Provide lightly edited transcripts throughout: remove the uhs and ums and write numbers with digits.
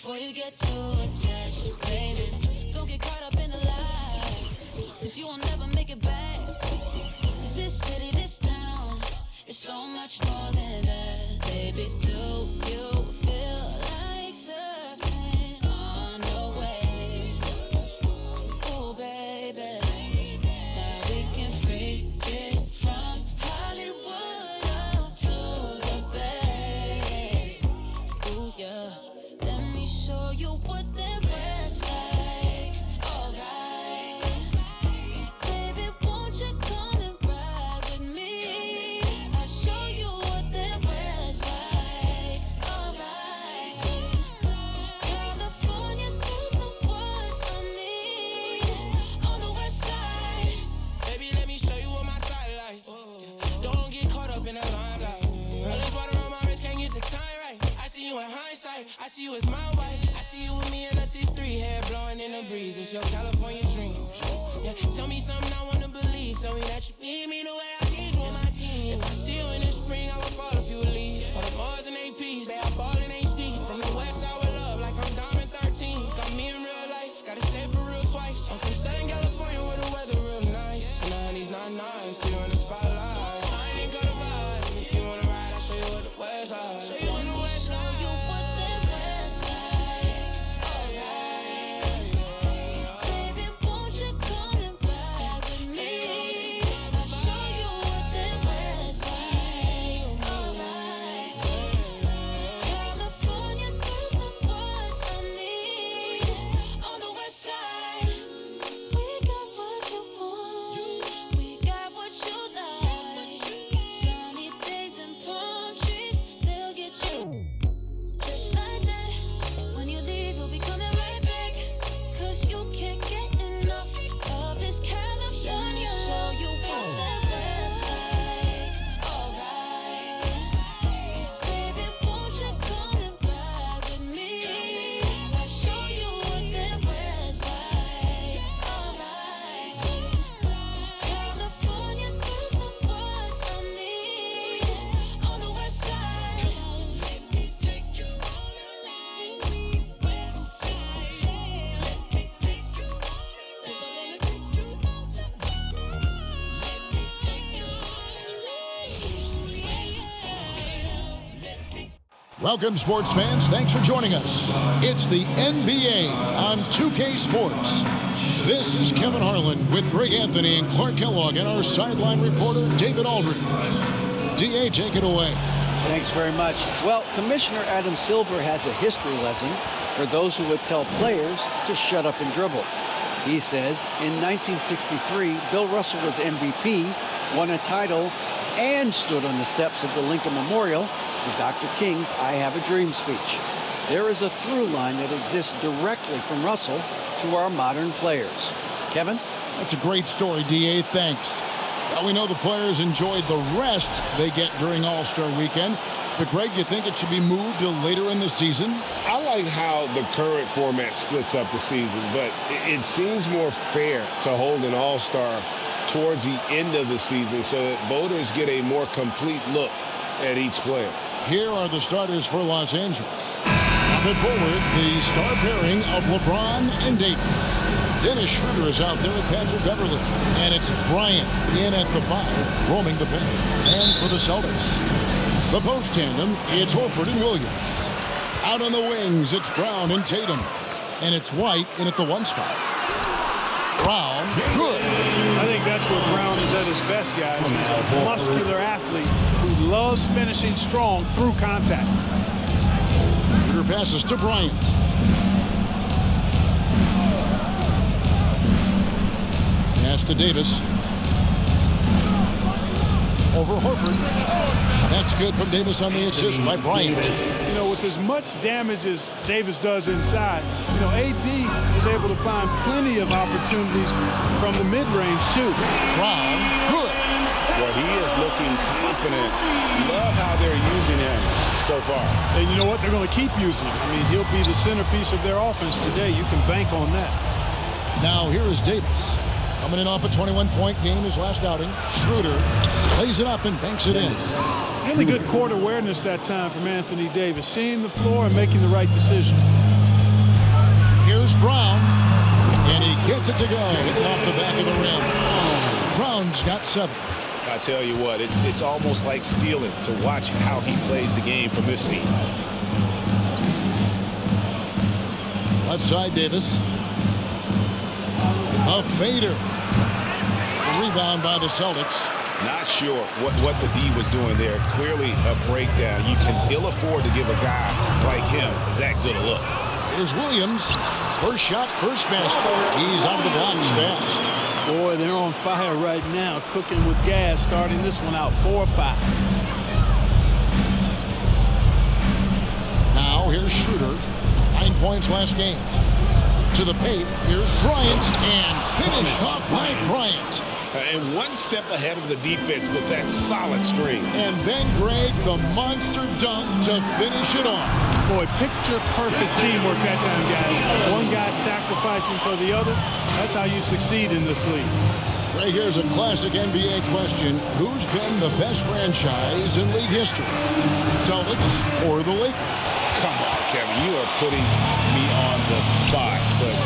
before you get too attached, baby. Don't get caught up in the lie, 'cause you will never make it back. 'Cause this city, this town, is so much more than that. Baby, do you feel like surfing on the waves? Oh, baby, now we can freak it from Hollywood up to the Bay. Ooh, yeah, let me show you what that was like. Alright, baby, won't you come and ride with me? I'll show you what that was like. Alright, California girls know what I mean. On the west side, Baby, let me show you what my side like. Don't get caught up in that limelight. All this water on my wrist, can't get the time right. I see you in hindsight, I see you as my wife. I see you with me and us is three, hair blowing in the breeze. It's your California dream. Yeah, tell me something I wanna believe. Tell me that you need me the way I need you on my team. If I see you in the spring, I would fall if you would leave. For the Mars and APs, they are ballin' HD. From the west side with love, like I'm Diamond 13. Got me in real life, gotta say it for real twice. I'm from Southern California where the weather real nice. And the honey's not nice, still in the spotlight. I ain't gonna vibe. If you wanna ride, I'll show you what the west side. Show you on the west show side. you what that was like. Alright, baby, won't you come and ride with me? I'll show you what that was like. Alright, California girls know what I mean. On the west side, we got what you want, we got what you like. Sunny days and palm trees, they'll get you. Just like that, when you leave, we'll be coming right back. 'Cause you can't get enough of this California. Show you what that was like. Alright, baby, won't you come and ride with me? I'll show you what that was like. Alright, California girls know what I mean. On the west side, let me take you all around the west side. Let me take you all around. 'Cause I wanna take you all around. Let me take you all around the west side. Let me. Welcome, sports fans. Thanks for joining us. It's the NBA on 2K Sports. This is Kevin Harlan with Greg Anthony and Clark Kellogg and our sideline reporter, David Aldridge. DA, take it away. Thanks very much. Well, Commissioner Adam Silver has a history lesson for those who would tell players to shut up and dribble. He says in 1963, Bill Russell was MVP, won a title, and stood on the steps of the Lincoln Memorial for Dr. King's I Have a Dream speech. There is a through line that exists directly from Russell to our modern players. Kevin? That's a great story, DA. Thanks. Well, we know the players enjoyed the rest they get during All-Star Weekend. But, Greg, you think it should be moved to later in the season? I like how the current format splits up the season, but it seems more fair to hold an all-star towards the end of the season so that voters get a more complete look at each player. Here are the starters for Los Angeles. Up forward, the star pairing of LeBron and Davis. Dennis Schroeder is out there at Patrick Beverley. And it's Bryant in at the 5, roaming the paint. And for the Celtics, the post tandem, it's Horford and Williams. Out on the wings, it's Brown and Tatum. And it's White in at the 1 spot. Brown, good. I think that's where Brown is at his best, guys. He's a muscular athlete who loves finishing strong through contact. Schroeder passes to Bryant. Pass to Davis. Over Horford. That's good from Davis on the assist by Bryant. You know, with as much damage as Davis does inside, you know, AD was able to find plenty of opportunities from the mid-range, too. Brown, good. Well, he is looking confident. Love how they're using him so far. And you know what? They're going to keep using him. I mean, he'll be the centerpiece of their offense today. You can bank on that. Now here is Davis. Coming in off a 21-point game his last outing. Schroeder lays it up and banks it in. Really good court awareness that time from Anthony Davis, seeing the floor and making the right decision. Here's Brown. And he gets it to go. Hitting off the back of the rim. Brown's got 7. I tell you what, it's almost like stealing to watch how he plays the game from this seat. Left side, Davis. A fader. Rebound by the Celtics. Not sure what the D was doing there. Clearly a breakdown. You can ill afford to give a guy like him that good a look. Here's Williams. First shot, first basket. He's out of the blocks fast. Boy, they're on fire right now, cooking with gas, starting this one out 4-5. Now here's Schroeder. 9 points last game. To the paint. Here's Bryant. And finish off by Bryant. And one step ahead of the defense with that solid screen. And then Greg, the monster dunk to finish it off. Boy, picture-perfect teamwork that time, guys. One guy sacrificing for the other. That's how you succeed in this league. Greg, here's a classic NBA question. Who's been the best franchise in league history? Celtics or the Lakers? Come on, Kevin. You are putting me on the spot. But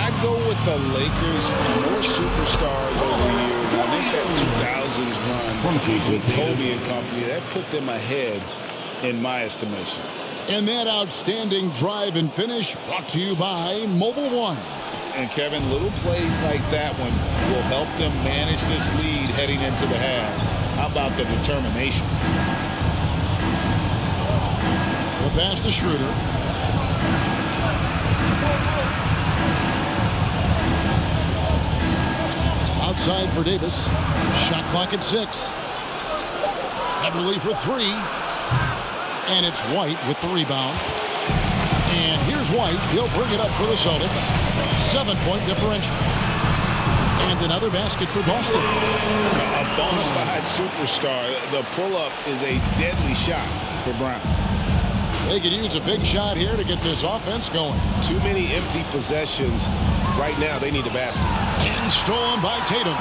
I'd go with the Lakers. More superstars over the years. I think that 2000s run with Kobe and company, that put them ahead in my estimation. And that outstanding drive and finish brought to you by Mobile One. And Kevin, little plays like that one will help them manage this lead heading into the half. How about the determination? The pass to Schroeder. Outside for Davis. Shot clock at 6. Beverley for 3. And it's White with the rebound. And here's White. He'll bring it up for the Celtics. 7-point differential. And another basket for Boston. A bona fide superstar. The pull-up is a deadly shot for Brown. They could use a big shot here to get this offense going. Too many empty possessions. Right now, they need a basket. And stolen by Tatum.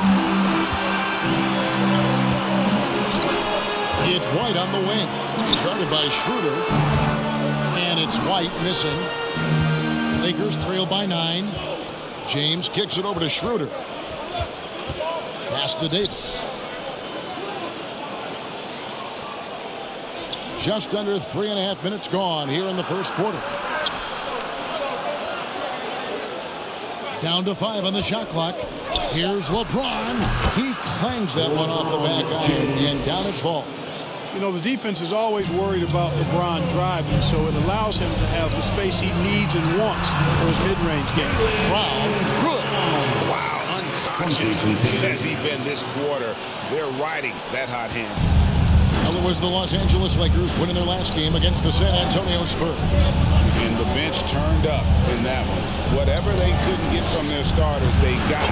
It's White on the wing. Started by Schroeder. And it's White missing. Lakers trail by 9. James kicks it over to Schroeder. Pass to Davis. Just under 3.5 minutes gone here in the first quarter. Down to 5 on the shot clock. Here's LeBron. He clangs that one off the back iron, and down it falls. You know, the defense is always worried about LeBron driving, so it allows him to have the space he needs and wants for his mid-range game. Brown, good. Wow, unconscious has he been this quarter. They're riding that hot hand. Well, it was the Los Angeles Lakers winning their last game against the San Antonio Spurs. And the bench turned up in that one. Whatever they couldn't get from their starters, they got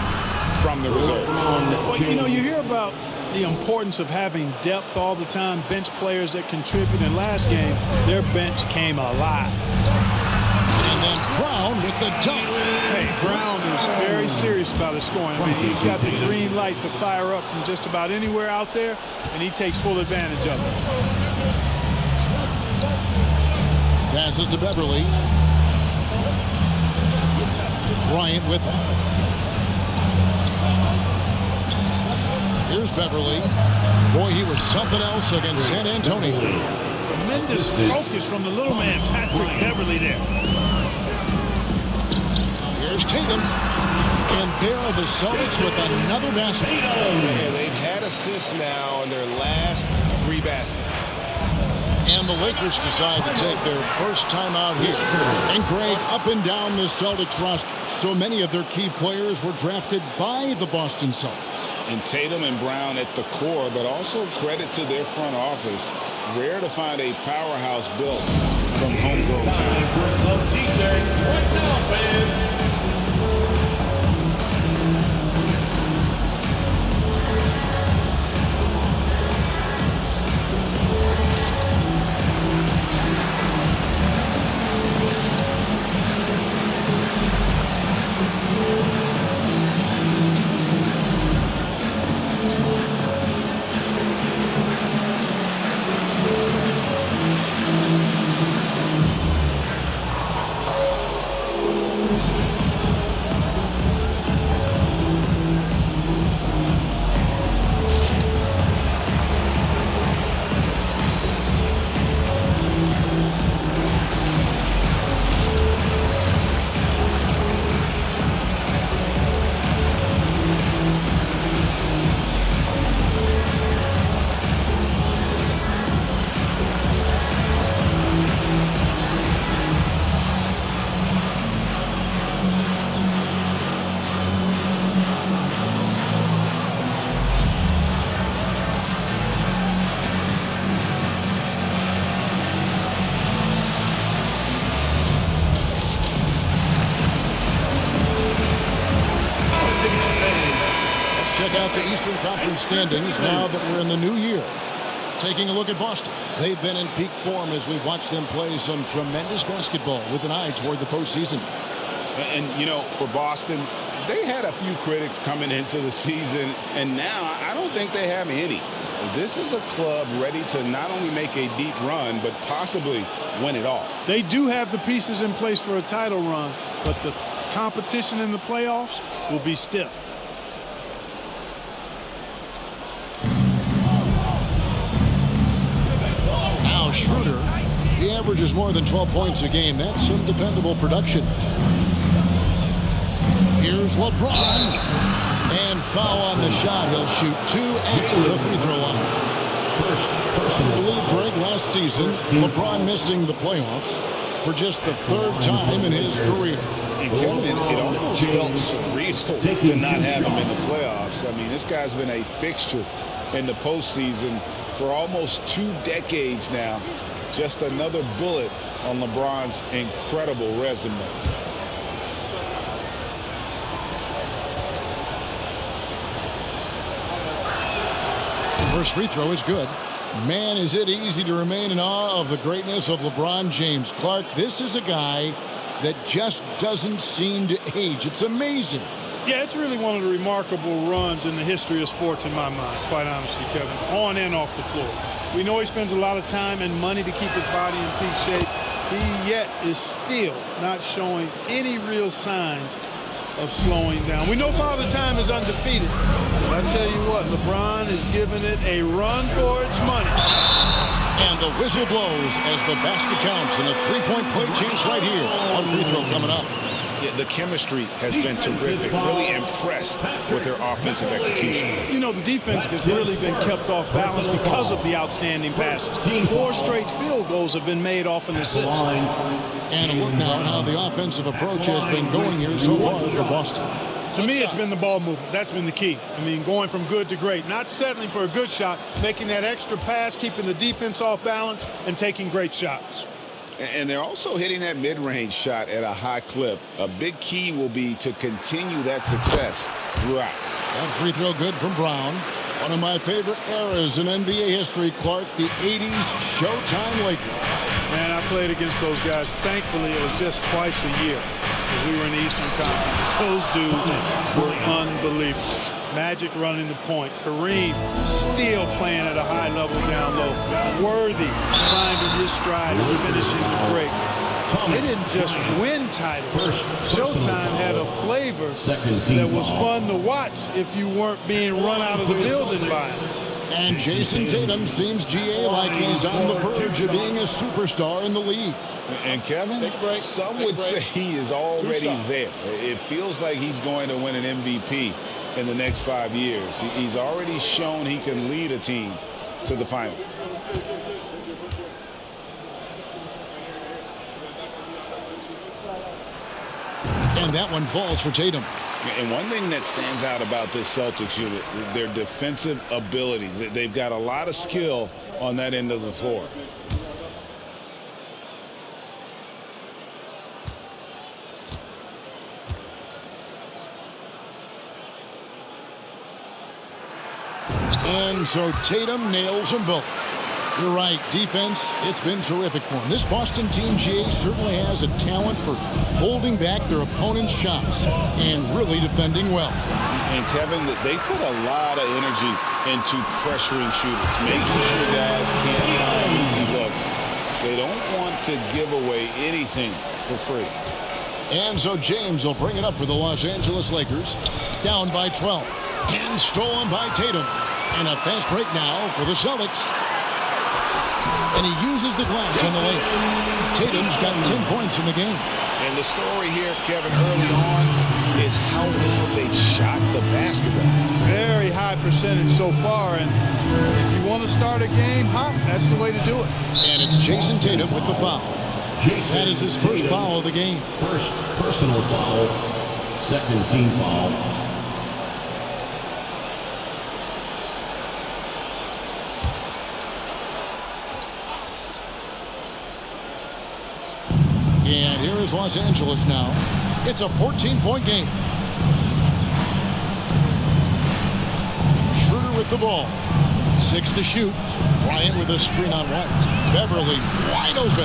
from the reserves. Well, you know, you hear about the importance of having depth all the time, bench players that contribute. In last game, their bench came alive. And then Brown with the dunk. Hey, Brown is very serious about his scoring. I mean, he's got the green light to fire up from just about anywhere out there, and he takes full advantage of it. Passes to Beverley. Bryant with him. Here's Beverley. Boy, he was something else against San Antonio. Tremendous focus from the little man, Patrick Beverley there. Here's Tatum. And there are the Celtics with another basket. And they've had assists now in their last 3 baskets. And the Lakers decide to take their first time out here. And Greg, up and down the Celtics roster, so many of their key players were drafted by the Boston Celtics. And Tatum and Brown at the core, but also credit to their front office. Rare to find a powerhouse built from homegrown talent. at the Eastern Conference standings now that we're in the new year. Taking a look at Boston. They've been in peak form as we've watched them play some tremendous basketball with an eye toward the postseason. And, you know, for Boston, they had a few critics coming into the season, and now I don't think they have any. This is a club ready to not only make a deep run, but possibly win it all. They do have the pieces in place for a title run, but the competition in the playoffs will be stiff. Now Schroeder, he averages more than 12 points a game. That's some dependable production. Here's LeBron. And foul on the shot. He'll shoot 2 at the free throw line. I believe, Greg, last season, LeBron missing the playoffs for just the 3rd time in his career. And Kevin, it almost felt surreal to not have him in the playoffs. I mean, this guy's been a fixture in the postseason for almost 2 decades now. Just another bullet on LeBron's incredible resume. First free throw is good. Man, is it easy to remain in awe of the greatness of LeBron James. Clark, this is a guy that just doesn't seem to age. It's amazing. Yeah, it's really one of the remarkable runs in the history of sports in my mind, quite honestly, Kevin, on and off the floor. We know he spends a lot of time and money to keep his body in peak shape. He yet is still not showing any real signs of slowing down. We know Father Time is undefeated, but I tell you what, LeBron is giving it a run for its money. And the whistle blows as the basket counts, and a 3-point play chance right here. One free throw coming up. Yeah, the chemistry has been terrific. Really impressed with their offensive execution. You know, the defense has really been kept off balance because of the outstanding passes. 4 straight field goals have been made off an assist. And a look now at how the offensive approach has been going here so far for Boston. To me, it's been the ball movement. That's been the key. I mean, going from good to great. Not settling for a good shot, making that extra pass, keeping the defense off balance, and taking great shots. And they're also hitting that mid-range shot at a high clip. A big key will be to continue that success throughout. That free throw good from Brown. One of my favorite eras in NBA history, Clark, the 80s Showtime Lakers. Man, I played against those guys. Thankfully, it was just twice a year because we were in the Eastern Conference. Those dudes were unbelievable. Magic running the point. Kareem still playing at a high level down low. Worthy finding his stride and finishing the break. They didn't just win titles. Showtime had a flavor that was fun to watch if you weren't being run out of the building by it. And Jason Tatum seems, GA, like he's on the verge of being a superstar in the league. And Kevin, some would say he is already there. It feels like he's going to win an MVP in the next 5 years. He's already shown he can lead a team to the finals. And that one falls for Tatum. And one thing that stands out about this Celtics unit, their defensive abilities. They've got a lot of skill on that end of the floor. And so Tatum nails them both. You're right, defense, it's been terrific for him. This Boston team, GA, certainly has a talent for holding back their opponent's shots and really defending well. And Kevin, they put a lot of energy into pressuring shooters, making sure guys can't find easy looks. They don't want to give away anything for free. And so James will bring it up for the Los Angeles Lakers, down by 12. And stolen by Tatum. And a fast break now for the Celtics. And he uses the glass on the lane. Tatum's got 10 points in the game. And the story here, Kevin, early on is how well they've shot the basketball. Very high percentage so far, and if you want to start a game hot, that's the way to do it. And it's Jason Tatum with the foul. That is his first foul of the game. First personal foul, second team foul. And here is Los Angeles now. It's a 14-point game. with the ball. 6 to shoot. Bryant with a screen on White. Beverley wide open.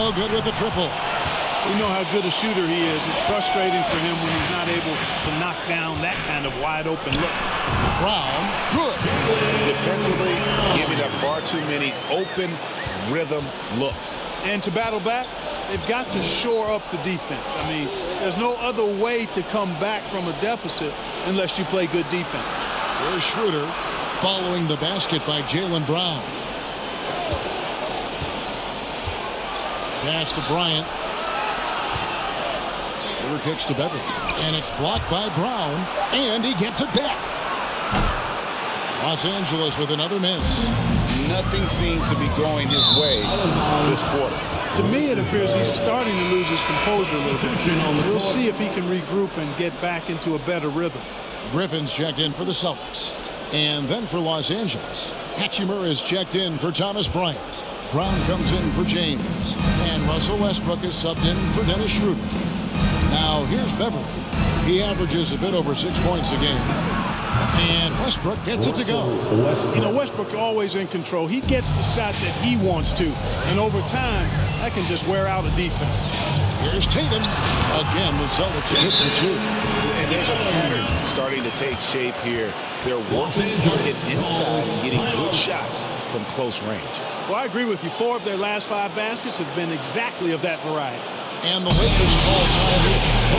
Oh, good with the triple. We know how good a shooter he is. It's frustrating for him when he's not able to knock down that kind of wide open look. Brown, good. Defensively, giving up far too many open rhythm looks. And to battle back, they've got to shore up the defense. I mean, there's no other way to come back from a deficit unless you play good defense. Here's Schroeder following the basket by Jaylen Brown. Pass to Bryant. Schroeder kicks to Beverley. And it's blocked by Brown. And he gets it back. Los Angeles with another miss. Nothing seems to be going his way this quarter. To me, it appears he's starting to lose his composure a little bit. We'll see if he can regroup and get back into a better rhythm. Griffin's checked in for the Celtics. And then for Los Angeles, Hachimura is checked in for Thomas Bryant. Brown comes in for James. And Russell Westbrook is subbed in for Dennis Schroeder. Now here's Beverley. He averages a bit over 6 points a game. And Westbrook gets it to go. You know, Westbrook always in control. He gets the shot that he wants to. And over time, that can just wear out a defense. Here's Tatum. Again, the Celtics hit for 2. And there's a pattern starting to take shape here. They're working it inside and getting good shots from close range. Well, I agree with you. 4 of their last 5 baskets have been exactly of that variety. And the Lakers call time.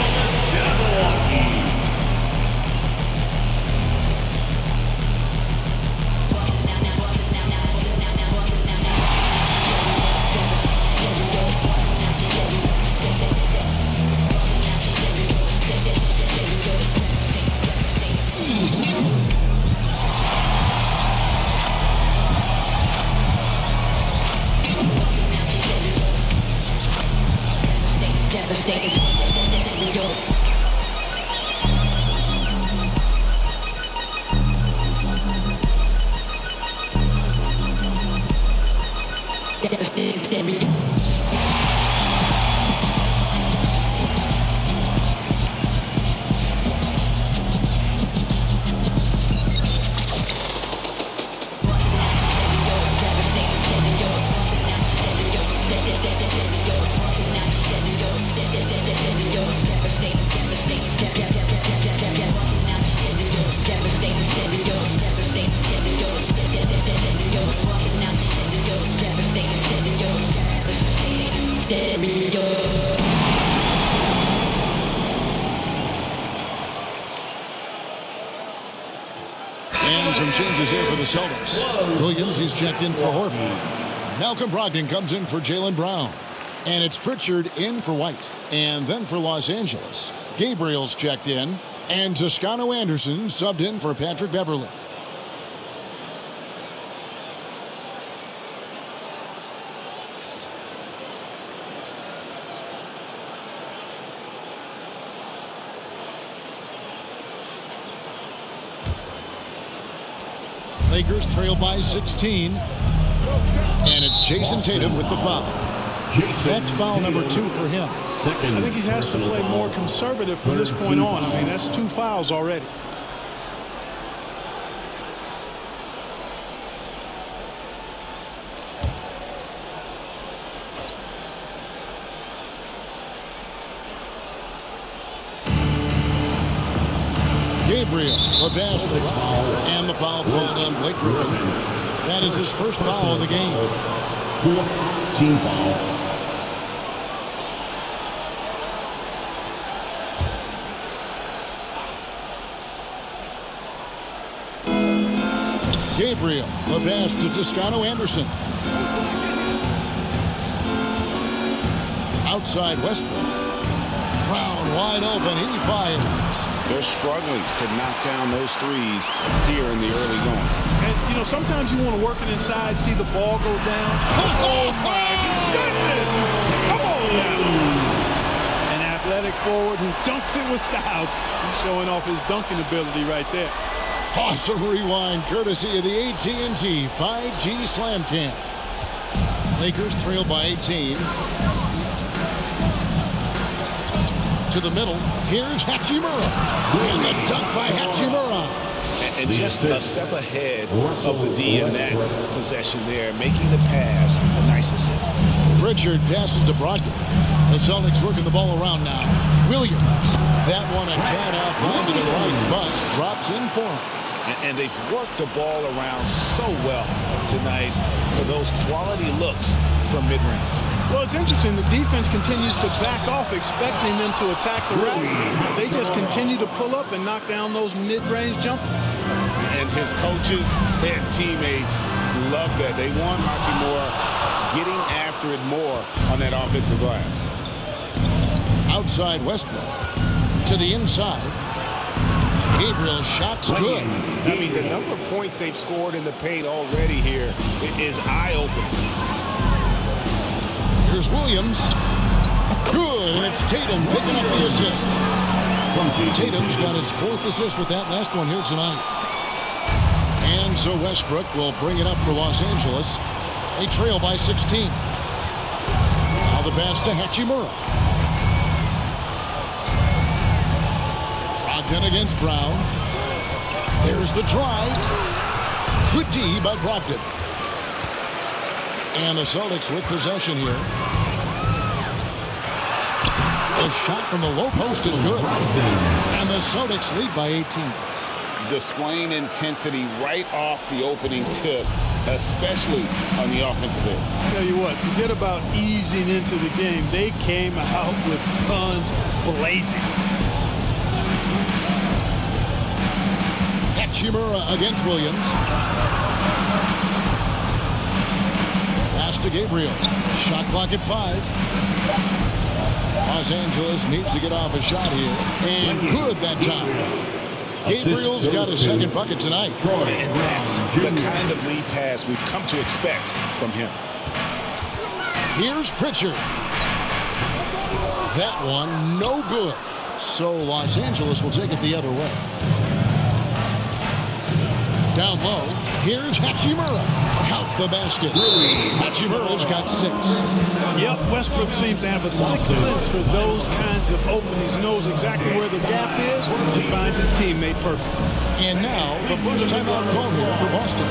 And some changes here for the Celtics. Williams, he's checked in for Horford. Malcolm Brogdon comes in for Jaylen Brown. And it's Pritchard in for White. And then for Los Angeles, Gabriel's checked in. And Toscano Anderson subbed in for Patrick Beverley. Lakers trail by 16. And it's Jason Tatum with the foul. That's foul number 2 for him. I think he has to play more conservative from this point on. I mean, that's 2 fouls already. Gabriel, the basket, and the foul called on Blake Griffin. That is his first foul of the game. 4th team foul. Gabriel, the pass to Toscano Anderson. Outside Westbrook. Brown wide open, he fires. They're struggling to knock down those threes here in the early going. And, you know, sometimes you want to work it inside, see the ball go down. Oh, my goodness! Come on now! An athletic forward who dunks it with style. He's showing off his dunking ability right there. Awesome rewind, courtesy of the AT&T 5G Slam Cam. Lakers trail by 18. To the middle, here's Hachimura. And the dunk by Hachimura. And just a step ahead of the D in that possession there, making the pass. Nice assist. Pritchard passes to Brogdon. The Celtics working the ball around now. Williams. That one a tad offline to the right, but drops in for him. And they've worked the ball around so well tonight for those quality looks from mid-range. Well, it's interesting. The defense continues to back off, expecting them to attack the rack. They just continue to pull up and knock down those mid-range jumpers. And his coaches and teammates love that. They want Hachimura getting after it more on that offensive glass. Outside Westbrook. To the inside. Gabriel's shot's good. I mean, the number of points they've scored in the paint already here is eye-opening. Here's Williams. Good, and it's Tatum picking up the assist. Tatum's got his 4th assist with that last one here tonight. And so Westbrook will bring it up for Los Angeles. They trail by 16. Now the pass to Hachimura. Brogdon against Brown. There's the drive. Good D by Brogdon. And the Celtics with possession here. The shot from the low post is good. And the Celtics lead by 18. Displaying intensity right off the opening tip, especially on the offensive end. I tell you what, forget about easing into the game. They came out with guns blazing. Hachimura against Williams. Pass to Gabriel. Shot clock at 5. Los Angeles needs to get off a shot here. And good that time. Gabriel's got his 2nd bucket tonight. And that's the kind of lead pass we've come to expect from him. Here's Pritchard. That one no good. So Los Angeles will take it the other way. Down low, here's Hachimura. Count the basket. Hachimura's got 6. Yep, Westbrook seems to have a 6th sense for those kinds of openings. Knows exactly where the gap is and finds his teammate perfect. And now, the first timeout call here for Boston.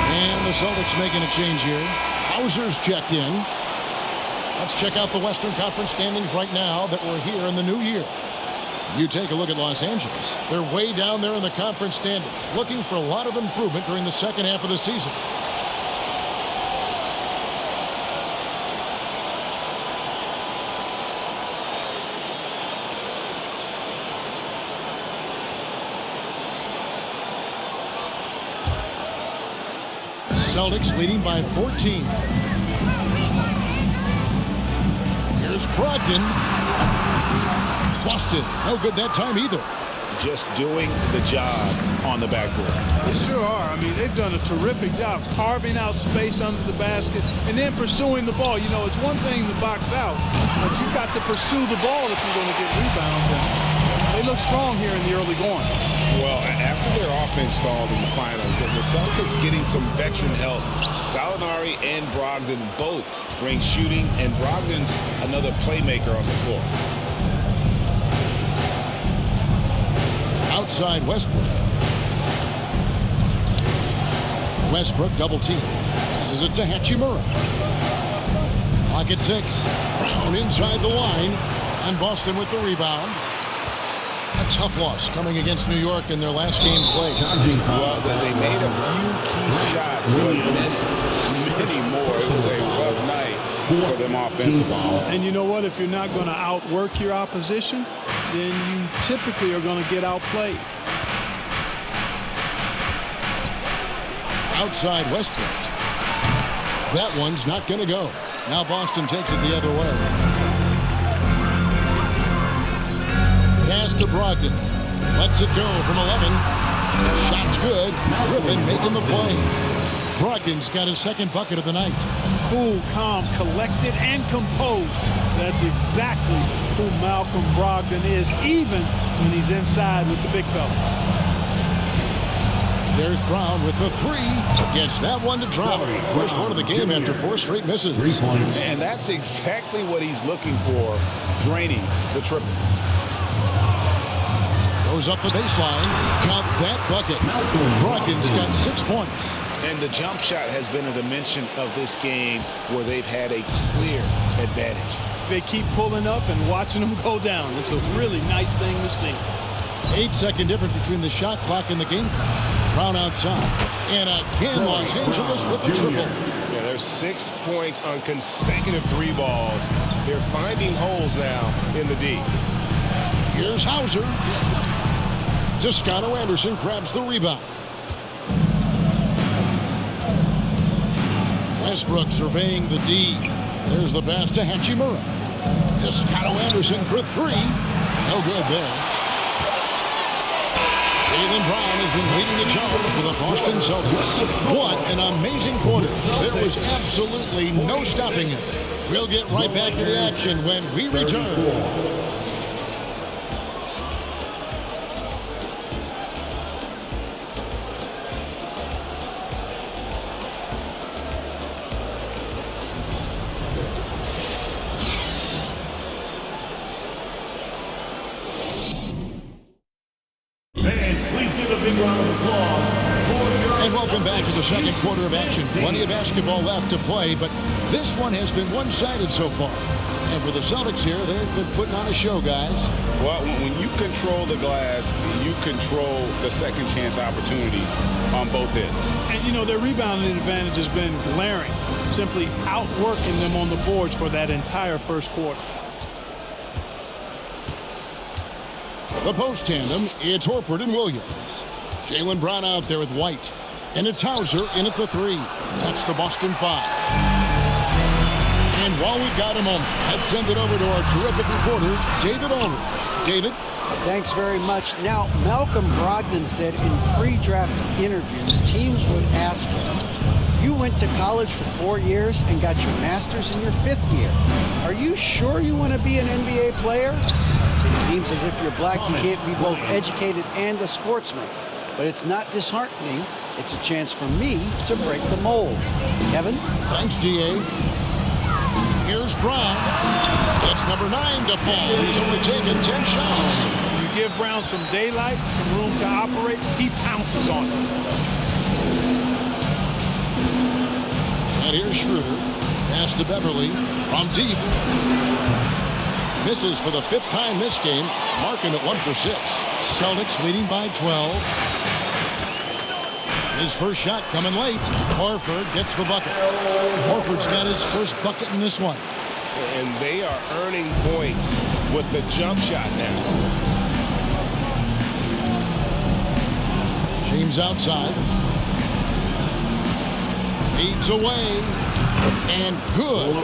And the Celtics making a change here. Hauser's checked in. Let's check out the Western Conference standings right now that we're here in the new year. You take a look at Los Angeles. They're way down there in the conference standings, looking for a lot of improvement during the second half of the season. Celtics leading by 14. Here's Brogdon. Busted. No good that time either. Just doing the job on the backboard. They sure are. I mean, they've done a terrific job carving out space under the basket and then pursuing the ball. You know, it's one thing to box out, but you've got to pursue the ball if you're going to get rebounds. And they look strong here in the early going. Well, after their offense stalled in the finals, the Celtics getting some veteran help Gallinari and Brogdon both bring shooting, and Brogdon's another playmaker on the floor. Outside Westbrook. Westbrook double team. Passes it to Hachimura. Clock at 6. Brown inside the line. And Boston with the rebound. A tough loss coming against New York in their last game played. Well, they made a few key shots, but missed many more. It was a rough night for them offensively. And you know what? If you're not going to outwork your opposition, then you typically are going to get outplayed. Outside Westbrook. That one's not going to go. Now Boston takes it the other way. Pass to Brogdon. Lets it go from 11. Shot's good. Griffin making the play. Brogdon's got his second bucket of the night. Cool, calm, collected, and composed. That's exactly who Malcolm Brogdon is, even when he's inside with the big fella. There's Brown with the 3. Gets that one to drop. First one of the game after 4 straight misses. 3 points. And that's exactly what he's looking for, draining the triple. Goes up the baseline. Got that bucket. Brogdon's got 6 points. And the jump shot has been a dimension of this game where they've had a clear advantage. They keep pulling up and watching them go down. It's a really nice thing to see. 8-second difference between the shot clock and the game clock. Brown outside. And again, Los Angeles with the triple. Yeah, there's 6 points on consecutive 3 balls. They're finding holes now in the D. Here's Hauser. Toscano Anderson grabs the rebound. Westbrook surveying the D. There's the pass to Hachimura. Toscano Anderson for 3. No good there. Jaylen Brown has been leading the charge for the Boston Celtics. What an amazing quarter. There was absolutely no stopping it. We'll get right back to the action when we return. And welcome back to the second quarter of action. Plenty of basketball left to play, but this one has been one-sided so far. And for the Celtics here, they've been putting on a show, guys. Well, when you control the glass, you control the second chance opportunities on both ends. And, you know, their rebounding advantage has been glaring, simply outworking them on the boards for that entire first quarter. The post tandem, it's Horford and Williams. Jaylen Brown out there with White. And it's Hauser in at the 3. That's the Boston 5. And while we've got a moment, let's send it over to our terrific reporter, David Aldridge. David? Thanks very much. Now, Malcolm Brogdon said in pre-draft interviews, teams would ask him, you went to college for 4 years and got your master's in your 5th year. Are you sure you want to be an NBA player? It seems as if you're black, you can't be both educated and a sportsman. But it's not disheartening. It's a chance for me to break the mold. Kevin? Thanks, D.A. Here's Brown. That's number 9 to fall. He's only taken 10 shots. You give Brown some daylight, some room to operate, he pounces on it. And here's Schroeder. Pass to Beverley from deep. Misses for the 5th time this game. Marking at 1 for 6. Celtics leading by 12. His first shot coming late. Horford gets the bucket. Horford's got his first bucket in this one. And they are earning points with the jump shot now. James outside. Feeds away. And good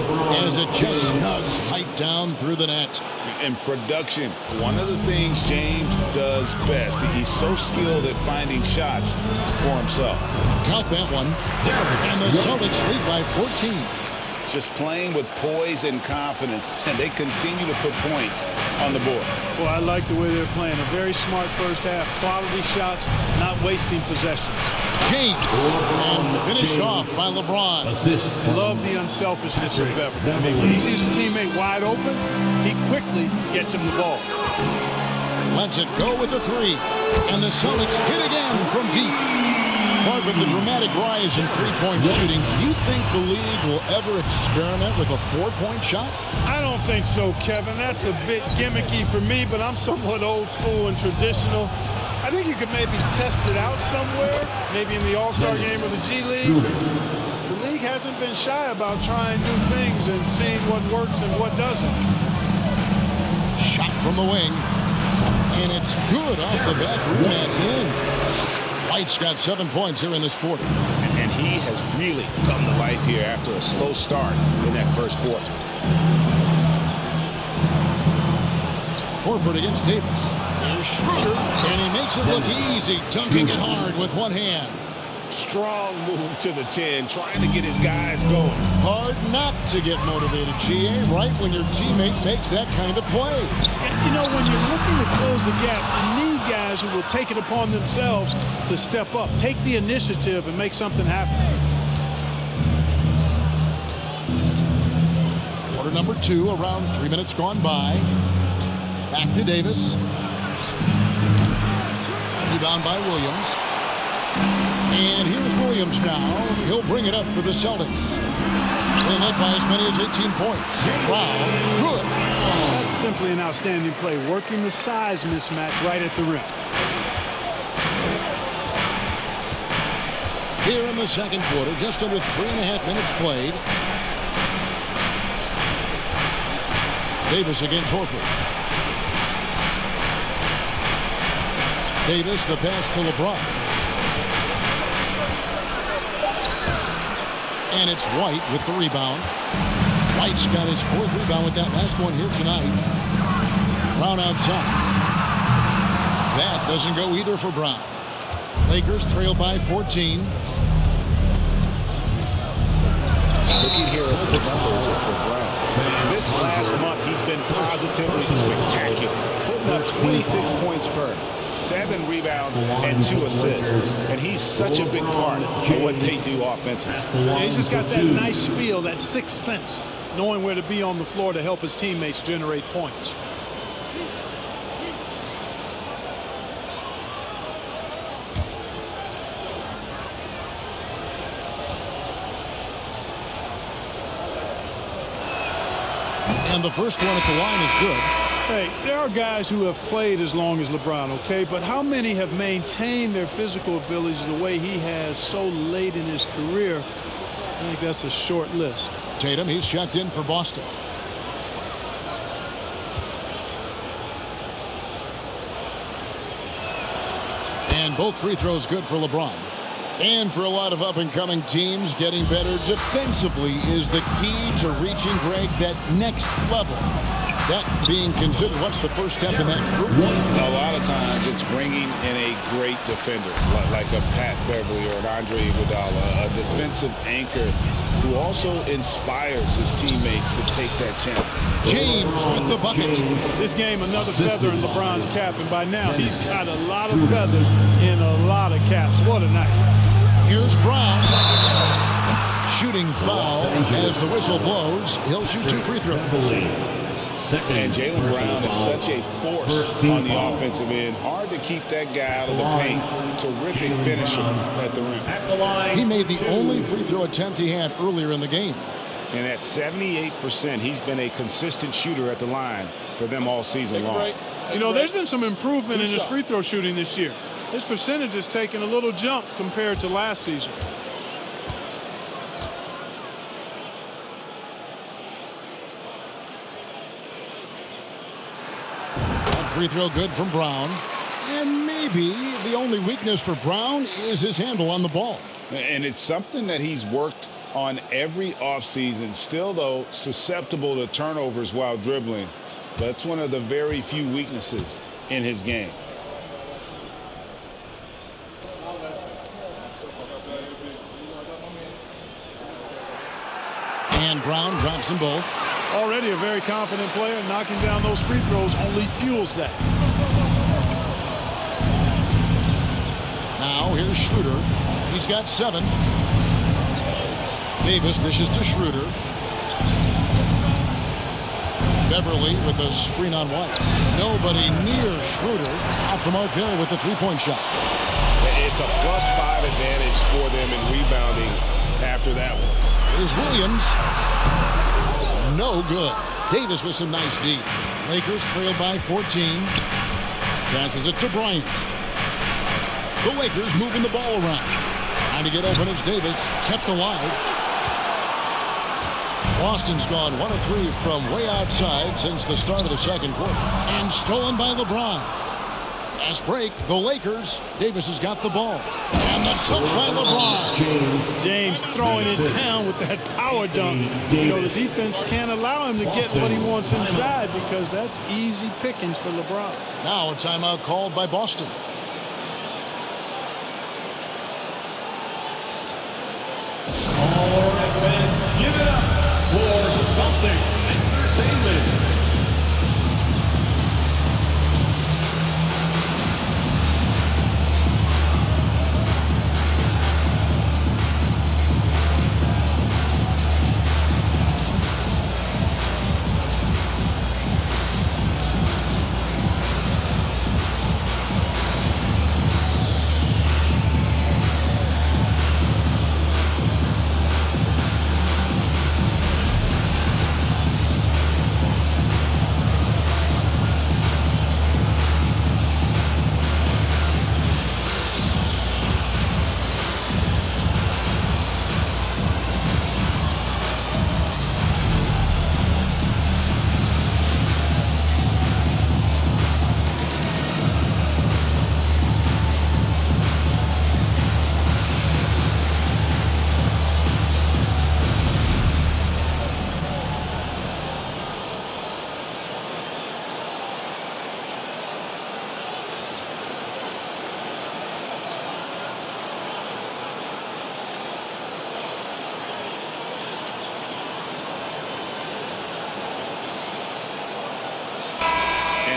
as it just snugs right down through the net. In production, one of the things James does best, he's so skilled at finding shots for himself. Count that one. And the Celtics lead by 14. just playing with poise and confidence, and they continue to put points on the board. Well, I like the way they're playing. A very smart first half. Quality shots, not wasting possession. James, and finished off by LeBron. Love the unselfishness of Beverley. I mean, when he sees his teammate wide open, he quickly gets him the ball. Lets it go with a three. And the Celtics hit again from deep. Clark, with the dramatic rise in three-point shooting, do you think the league will ever experiment with a four-point shot? I don't think so, Kevin. That's a bit gimmicky for me, but I'm somewhat old school and traditional. I think you could maybe test it out somewhere, maybe in the All-Star game or the G League. The league hasn't been shy about trying new things and seeing what works and what doesn't. Shot from the wing. And it's good off the back rim and in. White's got 7 points here in this quarter. And he has really come to life here after a slow start in that first quarter. Horford against Davis. Here's Schroeder, and he makes it look easy, dunking it hard with one hand. Strong move to the 10, trying to get his guys going. Hard not to get motivated, GA, right when your teammate makes that kind of play. You know, when you're looking to close the gap, you need guys who will take it upon themselves to step up, take the initiative, and make something happen. Quarter number 2, around 3 minutes gone by. Back to Davis. Rebound by Williams. And here's Williams now. He'll bring it up for the Celtics. They led by as many as 18 points. Brown, good. That's simply an outstanding play, working the size mismatch right at the rim. Here in the second quarter, just under 3.5 minutes played. Davis against Horford. Davis, the pass to LeBron. And it's White with the rebound. White's got his 4th rebound with that last one here tonight. Brown outside. That doesn't go either for Brown. Lakers trail by 14. Looking here at the numbers for Brown. This last month, he's been positively spectacular. Putting up 26 points per, 7 rebounds, and 2 assists. And he's such a big part of what they do offensively. Yeah, he's just got that nice feel, that sixth sense, knowing where to be on the floor to help his teammates generate points. And the first one at the line is good. Hey, there are guys who have played as long as LeBron, okay? But how many have maintained their physical abilities the way he has so late in his career? I think that's a short list. Tatum, he's checked in for Boston. And both free throws good for LeBron. And for a lot of up-and-coming teams, getting better defensively is the key to reaching, Greg, that next level. That being considered, what's the first step in that group? A lot of times it's bringing in a great defender, like a Pat Beverley or an Andre Iguodala, a defensive anchor who also inspires his teammates to take that challenge. James with the bucket. This game, another feather in LeBron's cap, and by now he's got a lot of feathers in a lot of caps. What a night. Here's Brown. Shooting foul as the whistle blows. He'll shoot 2 free throws. And Jaylen Brown is such a force on the offensive end. Hard to keep that guy out of the paint. Terrific finisher at the rim. He made the only free throw attempt he had earlier in the game. And at 78%, he's been a consistent shooter at the line for them all season long. You know, there's been some improvement in his free throw shooting this year. His percentage has taken a little jump compared to last season. Free throw good from Brown. And maybe the only weakness for Brown is his handle on the ball. And it's something that he's worked on every offseason. Still, though, susceptible to turnovers while dribbling. That's one of the very few weaknesses in his game. And Brown drops them both. Already a very confident player. Knocking down those free throws only fuels that. Now here's Schroeder. He's got 7. Davis dishes to Schroeder. Beverley with a screen on White. Nobody near Schroeder. Off the mark there with the three-point shot. It's a +5 advantage for them in rebounding after that one. Here's Williams. No good. Davis with some nice D. Lakers trailed by 14. Passes it to Bryant. The Lakers moving the ball around. Trying to get open as Davis kept alive. Boston's gone 1 of 3 from way outside since the start of the second quarter. And stolen by LeBron. Fast break, the Lakers. Davis has got the ball. And the tip by LeBron. James throwing it down with that power dunk. You know, the defense can't allow him to get what he wants inside because that's easy pickings for LeBron. Now a timeout called by Boston. All right, fans, give it up for Celtics Entertainment.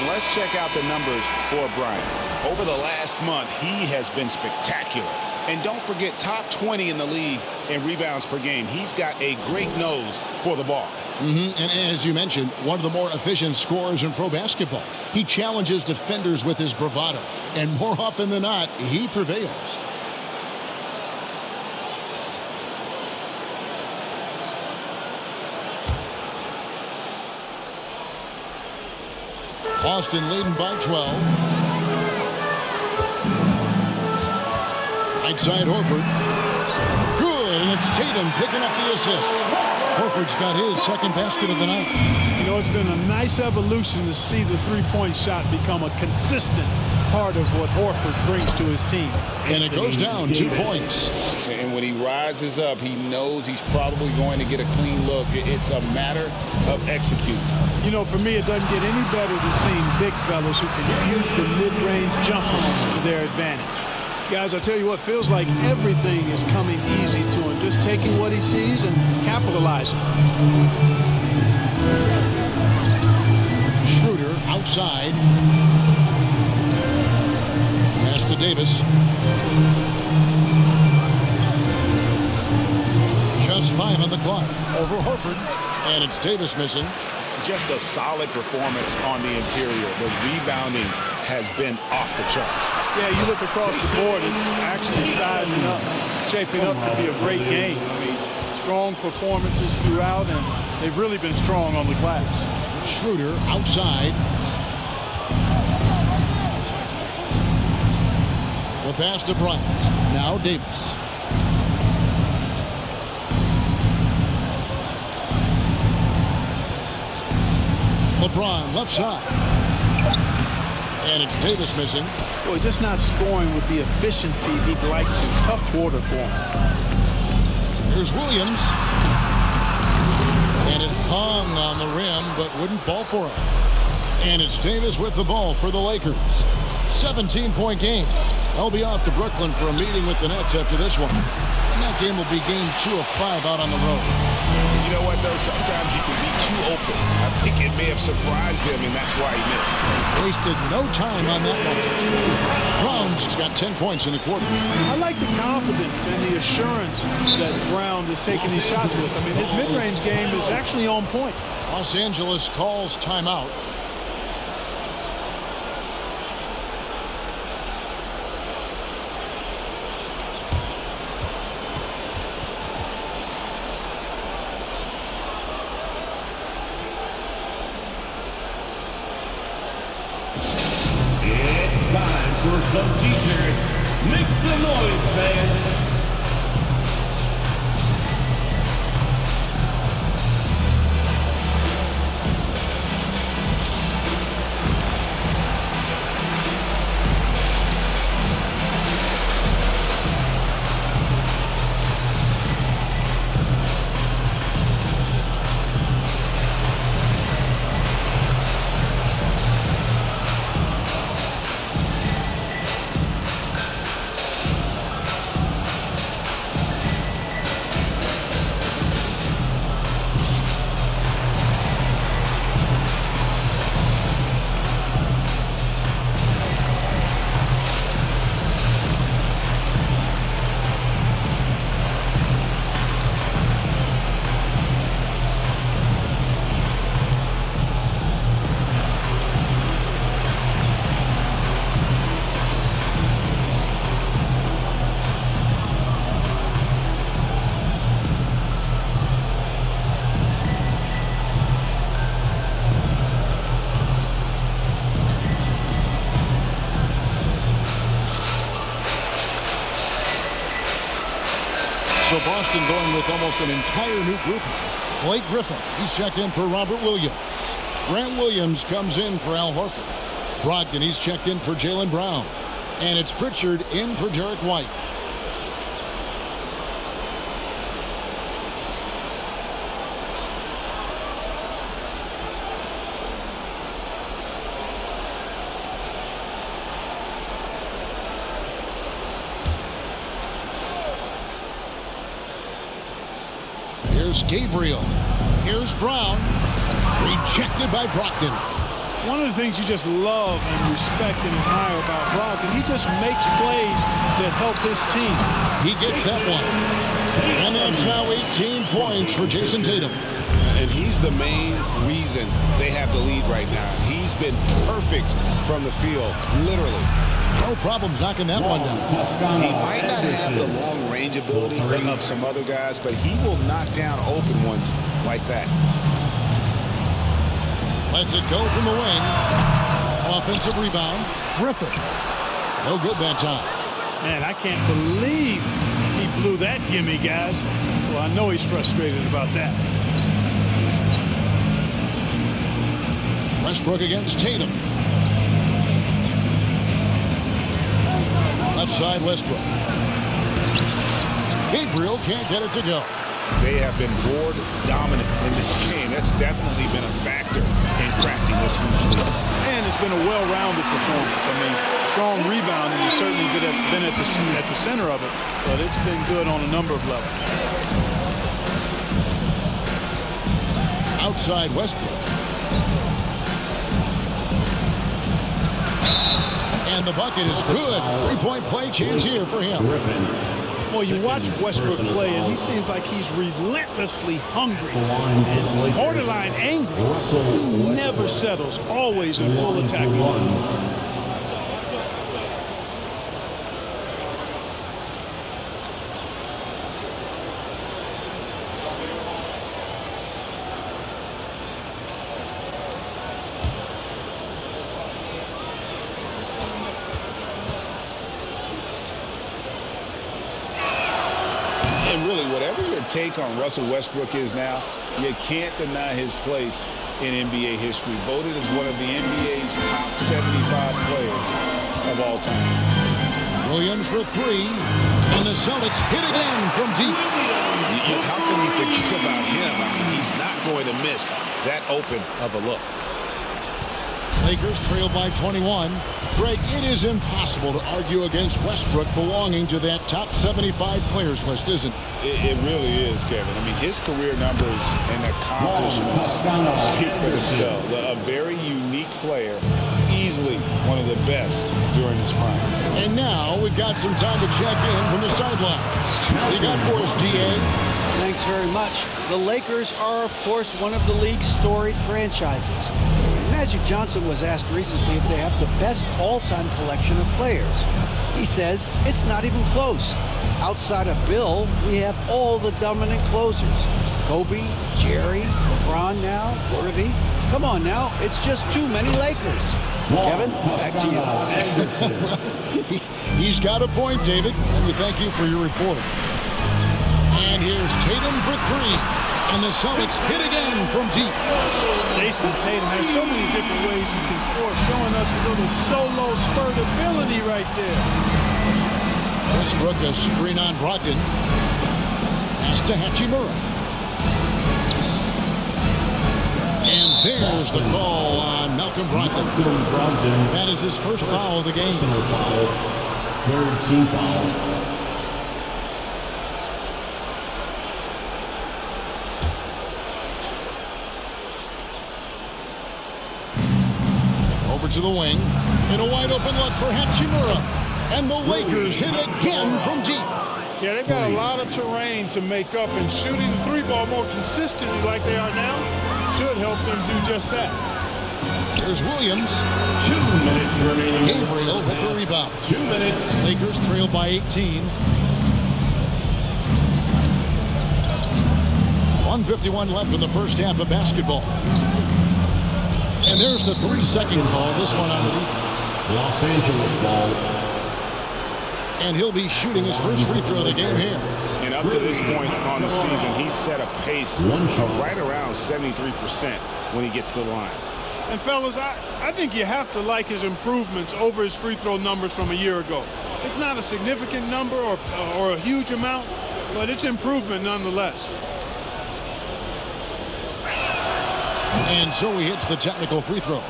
Let's check out the numbers for Bryant. Over the last month, he has been spectacular. And don't forget, top 20 in the league in rebounds per game. He's got a great nose for the ball. And as you mentioned, one of the more efficient scorers in pro basketball. He challenges defenders with his bravado. And more often than not, he prevails. Boston leading by 12. Right side Horford. Good, and it's Tatum picking up the assist. Horford's got his second basket of the night. You know, it's been a nice evolution to see the three-point shot become a consistent part of what Horford brings to his team. And it goes down 2 points. And when he rises up, he knows he's probably going to get a clean look. It's a matter of executing. You know, for me, it doesn't get any better than seeing big fellas who can use the mid-range jumper to their advantage. Guys, I tell you what, feels like everything is coming easy to him. Just taking what he sees and capitalizing. Schroeder outside. Pass to Davis. Just 5 on the clock. Over Horford. And it's Davis missing. Just a solid performance on the interior. The rebounding has been off the charts. Yeah, you look across the board, it's actually sizing up, shaping up to be a great game. I mean, strong performances throughout, and they've really been strong on the glass. Schroeder outside. The pass to Bryant. Now Davis. LeBron left side. And it's Davis missing. Boy, just not scoring with the efficiency he'd like to. Tough quarter for him. Here's Williams. And it hung on the rim, but wouldn't fall for him. And it's Davis with the ball for the Lakers. 17-point game. They'll be off to Brooklyn for a meeting with the Nets after this one. And that game will be game 2 of 5 out on the road. You know what, though? Sometimes you can be too open. I think it may have surprised him, and that's why he missed. Wasted no time on that one. Brown's got 10 points in the quarter. I like the confidence and the assurance that Brown is taking these shots with. I mean, his mid-range game is actually on point. Los Angeles calls timeout. It's time for some t-shirts. Make some noise, fans. So Boston going with almost an entire new group. Blake Griffin, he's checked in for Robert Williams. Grant Williams comes in for Al Horford. Brogdon, he's checked in for Jaylen Brown. And it's Pritchard in for Derek White. Here's Gabriel. Here's Brown. Rejected by Brogdon. One of the things you just love and respect and admire about Brogdon, he just makes plays that help his team. He gets that one. And that's now 18 points for Jason Tatum. And he's the main reason they have the lead right now. He's been perfect from the field, literally. No problems knocking that one down. He might not have the long range ability of some other guys, but he will knock down open ones like that. Lets it go from the wing. Offensive rebound. Griffin. No good that time. Man, I can't believe he blew that gimme, guys. Well, I know he's frustrated about that. Westbrook against Tatum. Left side Westbrook. Gabriel can't get it to go. They have been board dominant in this game. That's definitely been a factor in crafting this huge lead. And it's been a well-rounded performance. I mean, strong rebounding has certainly been at the center of it, but it's been good on a number of levels. Outside Westbrook. And the bucket is good. Three-point play chance here for him. Well, you watch Westbrook play, and he seems like he's relentlessly hungry and borderline angry. He never settles, always in full attack mode. And really, whatever your take on Russell Westbrook is now, you can't deny his place in NBA history. Voted as one of the NBA's top 75 players of all time. Williams for three. And the Celtics hit again from deep. How can you forget about him? I mean, he's not going to miss that open of a look. Lakers trail by 21. Greg, it is impossible to argue against Westbrook belonging to that top 75 players list, isn't it? It really is, Kevin. I mean, his career numbers and accomplishments speak for themselves. A very unique player, easily one of the best during his prime. And now we've got some time to check in from the sideline. What do you got for us, DA? Thanks very much. The Lakers are, of course, one of the league's storied franchises. Magic Johnson was asked recently if they have the best all-time collection of players. He says it's not even close. Outside of Bill, we have all the dominant closers. Kobe, Jerry, LeBron now, Worthy. Come on now, it's just too many Lakers. Kevin, back to you. He's got a point, David, and we thank you for your report. And here's Tatum for three. And the Celtics hit again from deep. Jason Tatum has so many different ways you can score, showing us a little solo spurt ability right there. Westbrook, a screen on Brogdon. Pass to Hachimura. And there's the call on Malcolm Brogdon. That is his first foul of the game. Third team foul. Over to the wing. And a wide open look for Hachimura. And the Lakers hit again from deep. Yeah, they've got a lot of terrain to make up, and shooting the three ball more consistently like they are now should help them do just that. Here's Williams. 2 minutes remaining. Gabriel with the rebound. 2 minutes. Lakers trail by 18. 1:51 left in the first half of basketball. And there's the 3-second call. This one on the defense. Los Angeles ball. And he'll be shooting his first free throw of the game here. And up to this point on the season, he's set a pace of right around 73% when he gets to the line. And fellas, I think you have to like his improvements over his free throw numbers from a year ago. It's not a significant number or a huge amount, but it's improvement nonetheless. And so he hits the technical free throw.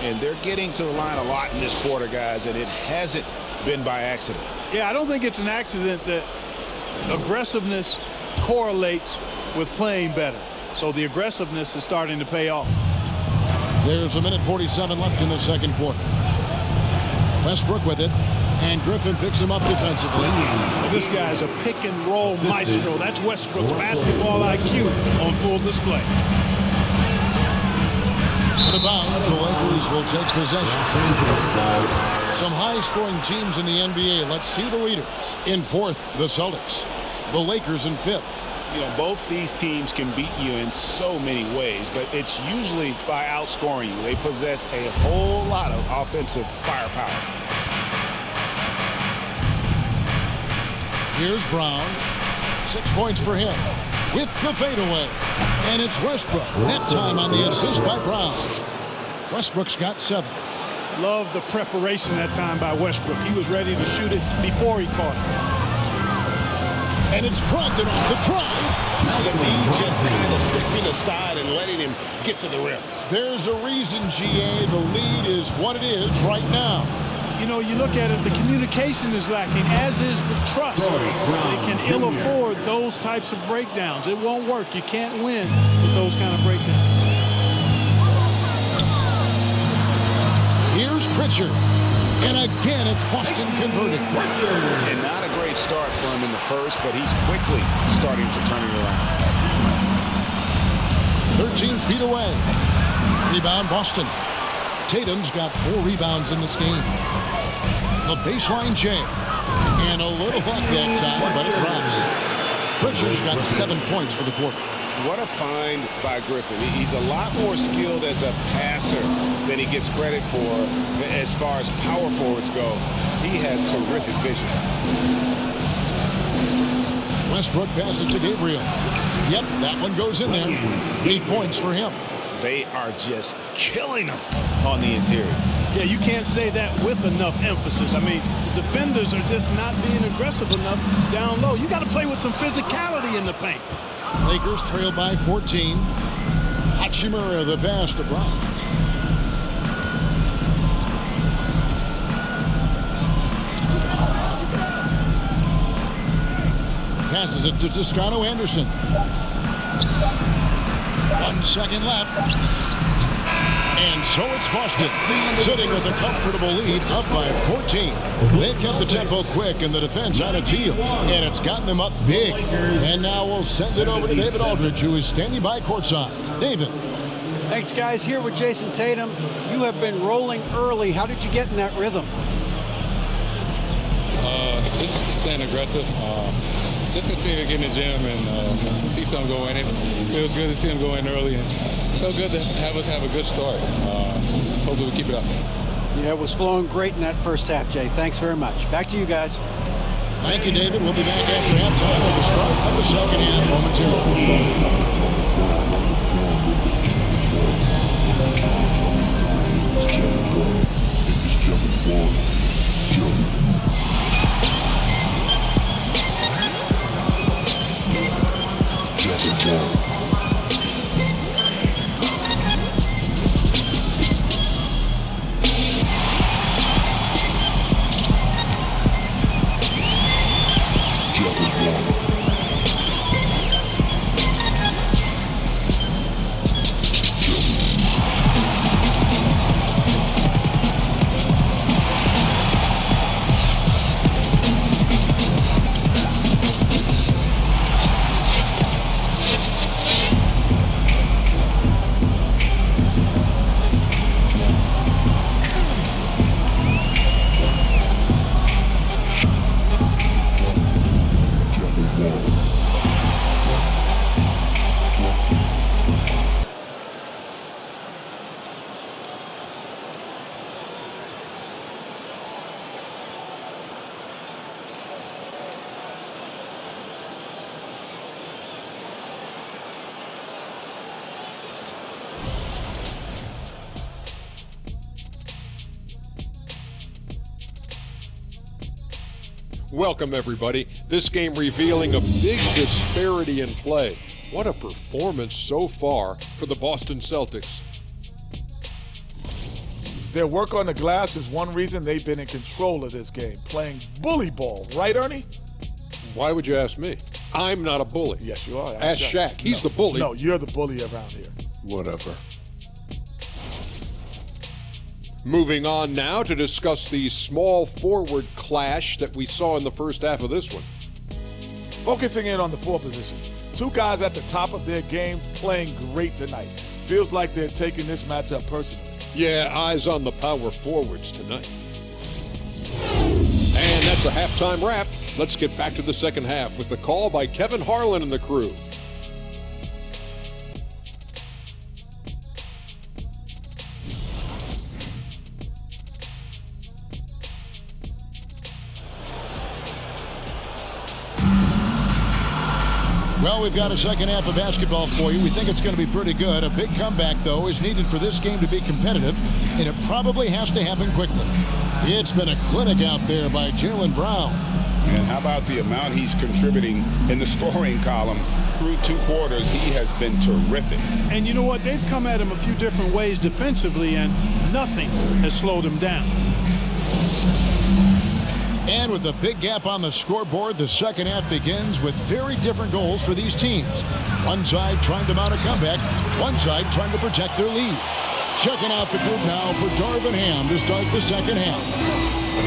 And they're getting to the line a lot in this quarter, guys, and it hasn't been by accident. Yeah, I don't think it's an accident that aggressiveness correlates with playing better. So the aggressiveness is starting to pay off. There's 1:47 left in the second quarter. Westbrook with it, and Griffin picks him up defensively. Well, this guy's a pick and roll maestro. That's Westbrook's basketball IQ on full display. Out of bounds, the Lakers will take possession. Some high-scoring teams in the NBA. Let's see the leaders. In fourth, the Celtics. The Lakers in fifth. You know, both these teams can beat you in so many ways, but it's usually by outscoring you. They possess a whole lot of offensive firepower. Here's Brown. 6 points for him with the fadeaway. And it's Westbrook. That time on the assist by Brown. Westbrook's got 7. Love the preparation that time by Westbrook. He was ready to shoot it before he caught it. And it's Brogdon off the drive. The lead just kind of stepping aside and letting him get to the rim. There's a reason, GA. The lead is what it is right now. You know, you look at it, the communication is lacking, as is the trust. They can ill afford those types of breakdowns. It won't work. You can't win with those kind of breakdowns. Here's Pritchard. And again, it's Boston converted. And not a great start for him in the first, but he's quickly starting to turn it around. 13 feet away. Rebound, Boston. Tatum's got 4 rebounds in this game. The baseline jam. And a little luck that time, but it drops. Pritchard's got 7 points for the quarter. What a find by Griffin. He's a lot more skilled as a passer than he gets credit for as far as power forwards go. He has terrific vision. Westbrook passes to Gabriel. Yep, that one goes in there. 8 points for him. They are just killing him on the interior. Yeah, you can't say that with enough emphasis. I mean, the defenders are just not being aggressive enough down low. You got to play with some physicality in the paint. Lakers trail by 14. Hachimura the pass to Brown. passes it to Toscano Anderson. 1 second left. And so it's Boston, sitting with a comfortable lead, up by 14. They've kept the tempo quick and the defense on its heels, and it's gotten them up big. And now we'll send it over to David Aldridge, who is standing by courtside. David. Thanks, guys. Here with Jason Tatum. You have been rolling early. How did you get in that rhythm? Just staying aggressive. Just continue to get in the gym and see something go in. It feels good to see him go in early, and it's so good to have us have a good start. Hopefully we keep it up. Yeah, it was flowing great in that first half, Jay. Thanks very much. Back to you guys. Thank you, David. We'll be back after halftime with the start of the second half momentarily. Welcome, everybody. This game revealing a big disparity in play. What a performance so far for the Boston Celtics. Their work on the glass is one reason they've been in control of this game, playing bully ball. Right, Ernie? Why would you ask me? I'm not a bully. Yes, you are. Ask Shaq. He's the bully. No, you're the bully around here. Whatever. Moving on now to discuss the small forward clash that we saw in the first half of this one. Focusing in on the 4 position. 2 guys at the top of their games playing great tonight. Feels like they're taking this matchup personally. Yeah, eyes on the power forwards tonight. And that's a halftime wrap. Let's get back to the second half with the call by Kevin Harlan and the crew. Well, we've got a second half of basketball for you. We think it's going to be pretty good. A big comeback, though, is needed for this game to be competitive, and it probably has to happen quickly. It's been a clinic out there by Jaylen Brown. And how about the amount he's contributing in the scoring column? Through 2 quarters, he has been terrific. And you know what? They've come at him a few different ways defensively, and nothing has slowed him down. And with a big gap on the scoreboard, the second half begins with very different goals for these teams. One side trying to mount a comeback, one side trying to protect their lead. Checking out the group now for Darvin Ham to start the second half.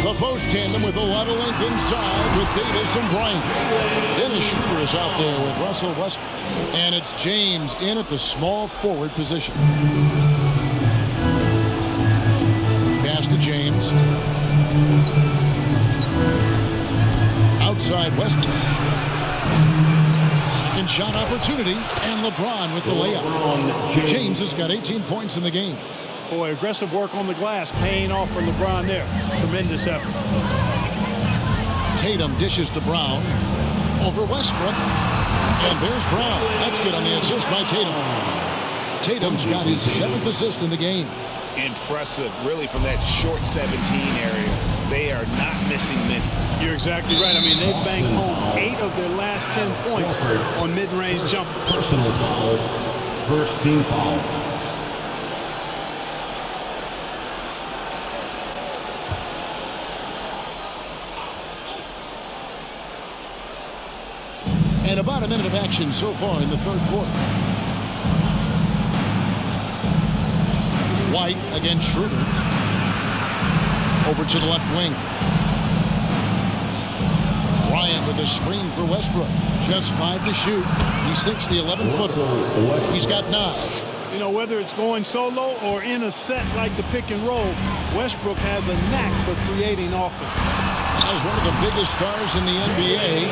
The post tandem with a lot of length inside with Davis and Bryant. Dennis Schroeder is out there with Russell Westbrook. And it's James in at the small forward position. Pass to James. Outside Westbrook. Second shot opportunity, and LeBron with the layup. James has got 18 points in the game. Boy, aggressive work on the glass, paying off for LeBron there. Tremendous effort. Tatum dishes to Brown. Over Westbrook. And there's Brown. That's good on the assist by Tatum. Tatum's got his 7th assist in the game. Impressive, really, from that short 17 area. They are not missing many. You're exactly right. I mean, they've banged home 8 of their last 10 points on mid-range jumpers. Personal foul. First team foul. And about a minute of action so far in the third quarter. White against Schroeder. Over to the left wing. Bryant with a screen for Westbrook. Just 5 to shoot. He sinks the 11-footer. He's got 9. You know, whether it's going solo or in a set like the pick and roll, Westbrook has a knack for creating offense. As one of the biggest stars in the NBA,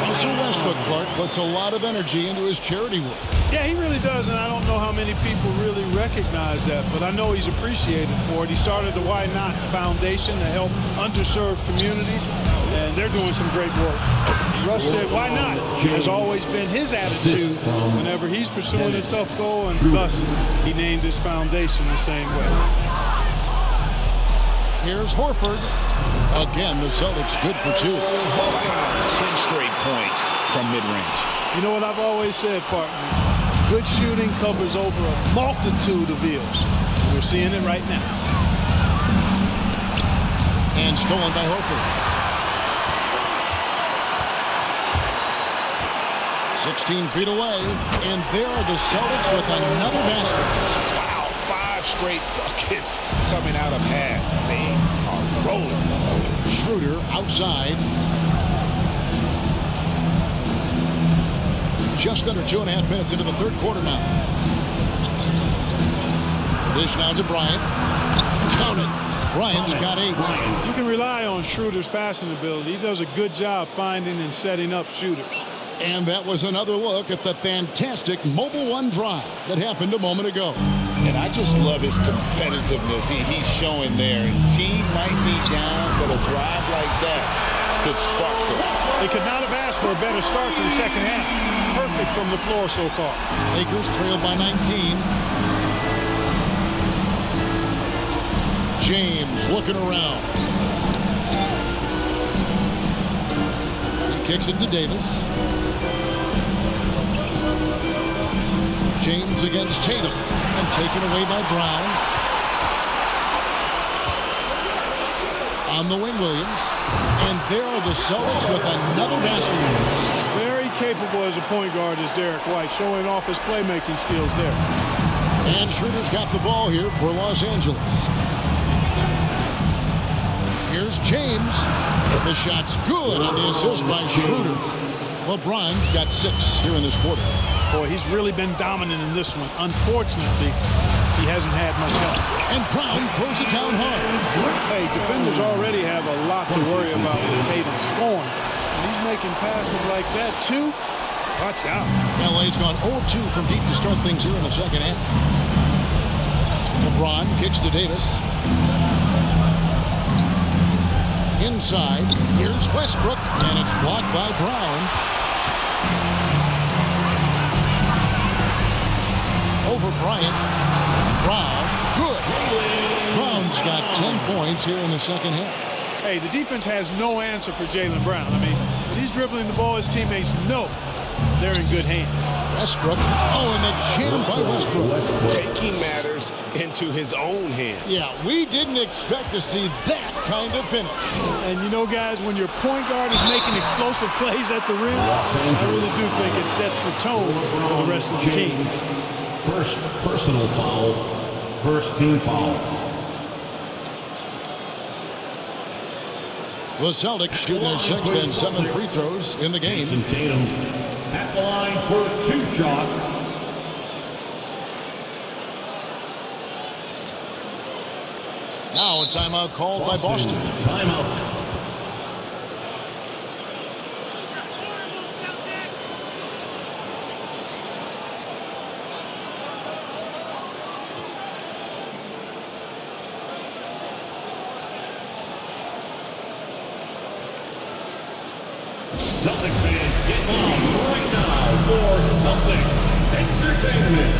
Russell Westbrook, Clark, puts a lot of energy into his charity work. Yeah, he really does, and I don't know how many people really recognize that, but I know he's appreciated for it. He started the Why Not Foundation to help underserved communities, and they're doing some great work. Russ said, why not? Has always been his attitude whenever he's pursuing a tough goal, and thus he named his foundation the same way. Here's Horford. Again, the Celtics good for 2. 10 straight points from mid-range. You know what I've always said, partner? Good shooting covers over a multitude of ills. We're seeing it right now. And stolen by Horford. 16 feet away, and there are the Celtics with another basket. Wow, 5 straight buckets coming out of half. They are rolling. Schroeder outside. Just under 2.5 minutes into the third quarter now. Dish now to Bryant. Count it. Bryant's got 8. You can rely on Schroeder's passing ability. He does a good job finding and setting up shooters. And that was another look at the fantastic Mobile One drive that happened a moment ago. And I just love his competitiveness. He's showing there. And team might be down, but a drive like that could spark them. They could not have asked for a better start to the second half. Perfect from the floor so far. Lakers trailed by 19. James looking around. He kicks it to Davis. James against Tatum, and taken away by Brown. On the wing, Williams. And there are the Celtics with another basket. Very capable as a point guard is Derek White, showing off his playmaking skills there. And Schroeder's got the ball here for Los Angeles. Here's James. The shot's good on the assist by Schroeder. LeBron's got 6 here in this quarter. Boy, he's really been dominant in this one. Unfortunately, he hasn't had much help. And Brown throws it down hard. Hey, defenders already have a lot to worry about with Tatum scoring. And he's making passes like that, too. Watch out. LA's gone 0-2 from deep to start things here in the second half. LeBron kicks to Davis. Inside, here's Westbrook, and it's blocked by Brown. Over Bryant. Brown, good. Brown's got 10 points here in the second half. Hey, the defense has no answer for Jaylen Brown. I mean, when he's dribbling the ball, his teammates know they're in good hands. Westbrook. Oh, and the jam by Westbrook. Taking matters into his own hands. Yeah, we didn't expect to see that kind of finish. And you know, guys, when your point guard is making explosive plays at the rim, I really do think it sets the tone for the rest of the team. First personal foul, first team foul. The Celtics shooting their 6th and 7th free throws in the game. Jason Tatum at the line for 2 shots. Now a timeout called by Boston. Timeout. Celtic fans, get on right now for Celtic Entertainment.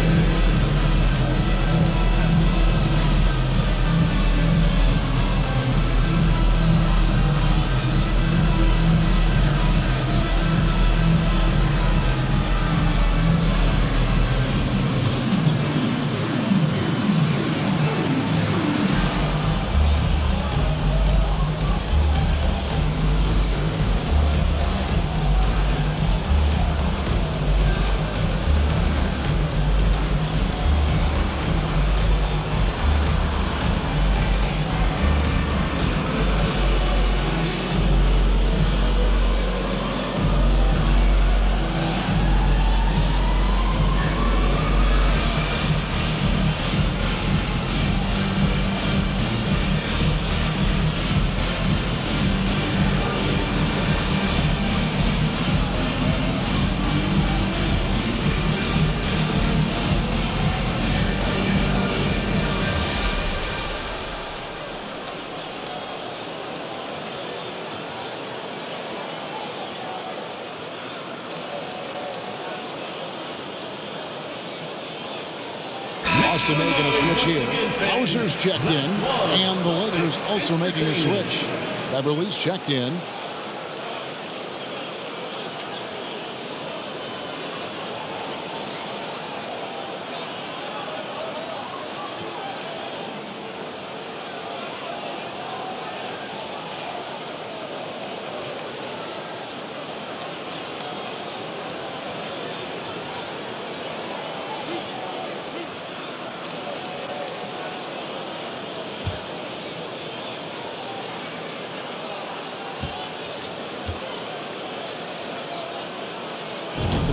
Boston making a switch here. Hauser's checked in, and the Lakers also making a switch. Beverley's checked in.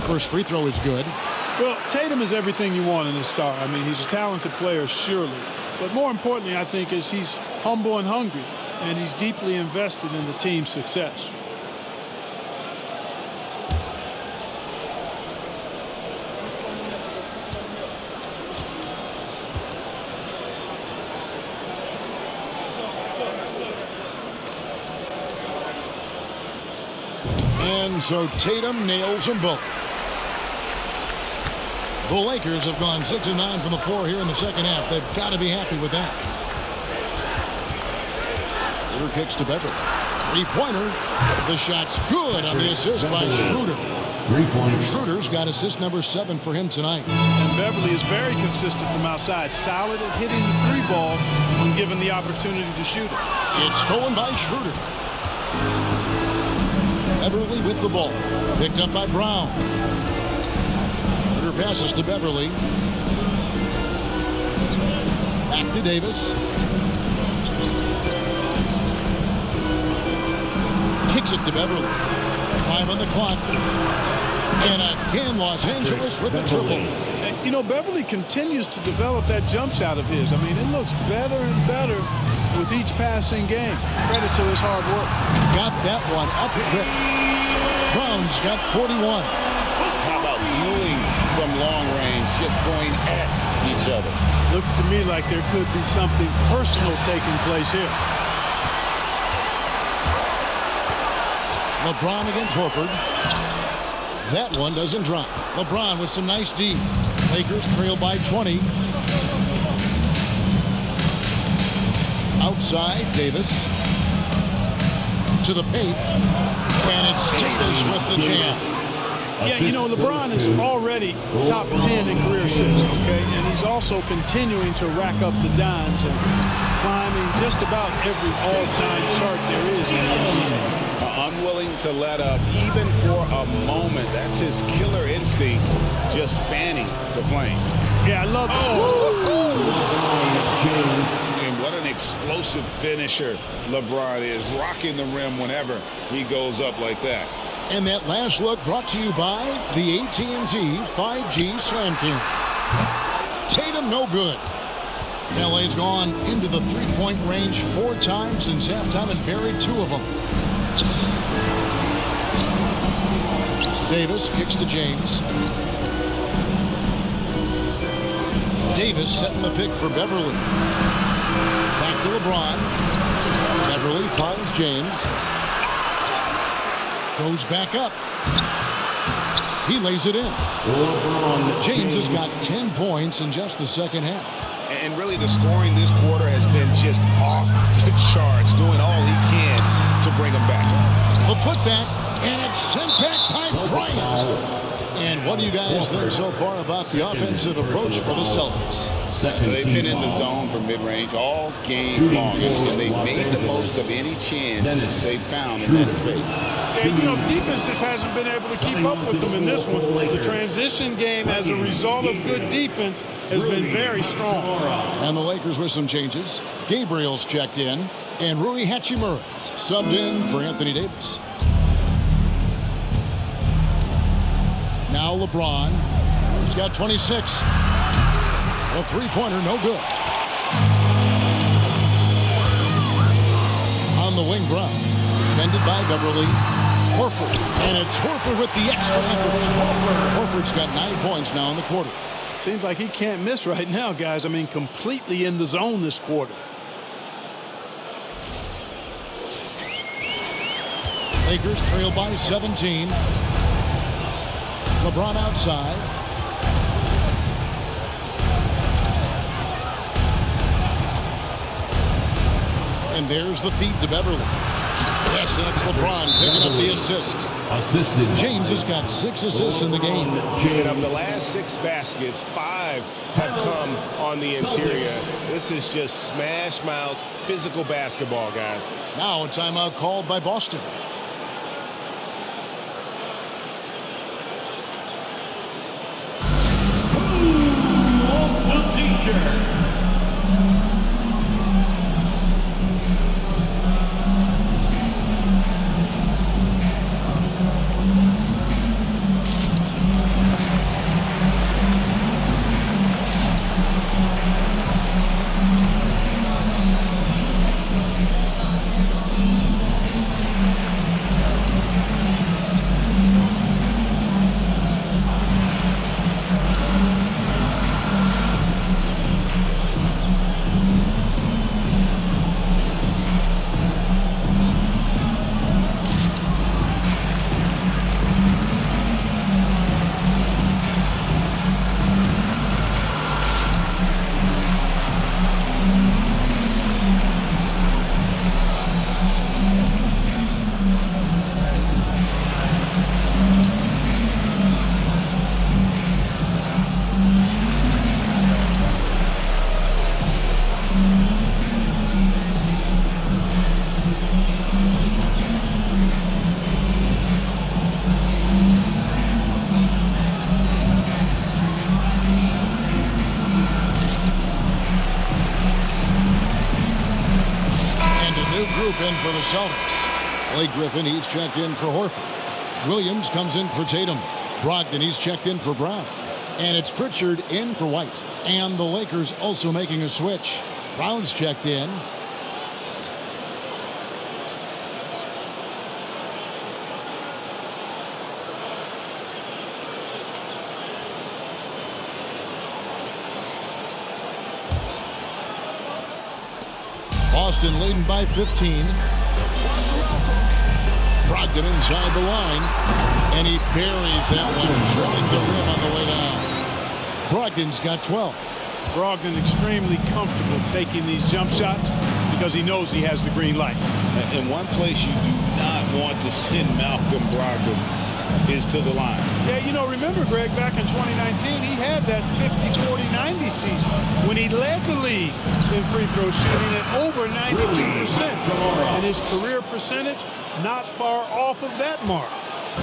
First free throw is good. Well, Tatum is everything you want in a star. I mean, he's a talented player, surely. But more importantly, I think, is he's humble and hungry, and he's deeply invested in the team's success. And so Tatum nails them both. The Lakers have gone 6 of 9 from the floor here in the second half. They've got to be happy with that. Schroeder kicks to Beverley. Three-pointer. The shot's good on the assist by Schroeder. Schroeder's got assist number 7 for him tonight. And Beverley is very consistent from outside. Solid at hitting the three ball when given the opportunity to shoot it. It's stolen by Schroeder. Beverley with the ball. Picked up by Brown. Schroeder passes to Beverley. Back to Davis. Kicks it to Beverley. 5 on the clock. And again, Los Angeles with the triple. And, you know, Beverley continues to develop that jump shot of his. I mean, it looks better and better with each passing game. Credit to his hard work. Got that one up quick. Brown's got 41. How about dueling from long range, just going at each other? Looks to me like there could be something personal taking place here. LeBron against Horford. That one doesn't drop. LeBron with some nice D. Lakers trail by 20. Outside, Davis. To the paint. And it's Davis with the jam. Yeah, you know, LeBron is already top 10 in career assists, okay? And he's also continuing to rack up the dimes and climbing just about every all-time chart there is in the NBA. Unwilling to let up even for a moment. That's his killer instinct, just fanning the flame. Yeah, I love And what an explosive finisher LeBron is, rocking the rim whenever he goes up like that. And that last look brought to you by the AT&T 5G Slam King. Tatum no good. LA's gone into the three-point range 4 times since halftime and buried 2 of them. Davis kicks to James. Davis setting the pick for Beverley. Back to LeBron. Beverley finds James. Goes back up. He lays it in. James has got 10 points in just the second half. And really the scoring this quarter has been just off the charts, doing all he can to bring them back. The putback, and it's sent back by Bryant. And what do you guys think so far about the offensive approach for the Celtics? They've been in the zone for mid-range all game long, and they've made the most of any chance they found in that space. And, you know, the defense just hasn't been able to keep up with them in this one. The transition game, as a result of good defense, has been very strong. And the Lakers with some changes. Gabriel's checked in, and Rui Hachimura's subbed in for Anthony Davis. Now LeBron. He's got 26. A three-pointer, no good. On the wing, Brown. Defended by Beverley. Horford. And it's Horford with the extra effort. Horford's got 9 points now in the quarter. Seems like he can't miss right now, guys. I mean, completely in the zone this quarter. Lakers trail by 17. LeBron outside. And there's the feed to Beverley. Yes, that's LeBron picking up the assist. James has got 6 assists in the game. And of the last 6 baskets, 5 have come on the interior. This is just smash mouth physical basketball, guys. Now a timeout called by Boston. The t-shirt. In for the Celtics. Blake Griffin, he's checked in for Horford. Williams comes in for Tatum. Brogdon, he's checked in for Brown. And it's Pritchard in for White. And the Lakers also making a switch. Brown's checked in. Boston leading by 15. Brogdon inside the line. And he buries that one, drilling the rim on the way down. Brogdon's got 12. Brogdon extremely comfortable taking these jump shots because he knows he has the green light. In one place you do not want to send Malcolm Brogdon is to the line. Yeah, you know, remember, Greg, back in 2019, he had that 50-40-90 season when he led the league in free throw shooting at over 92%. And his career percentage not far off of that mark.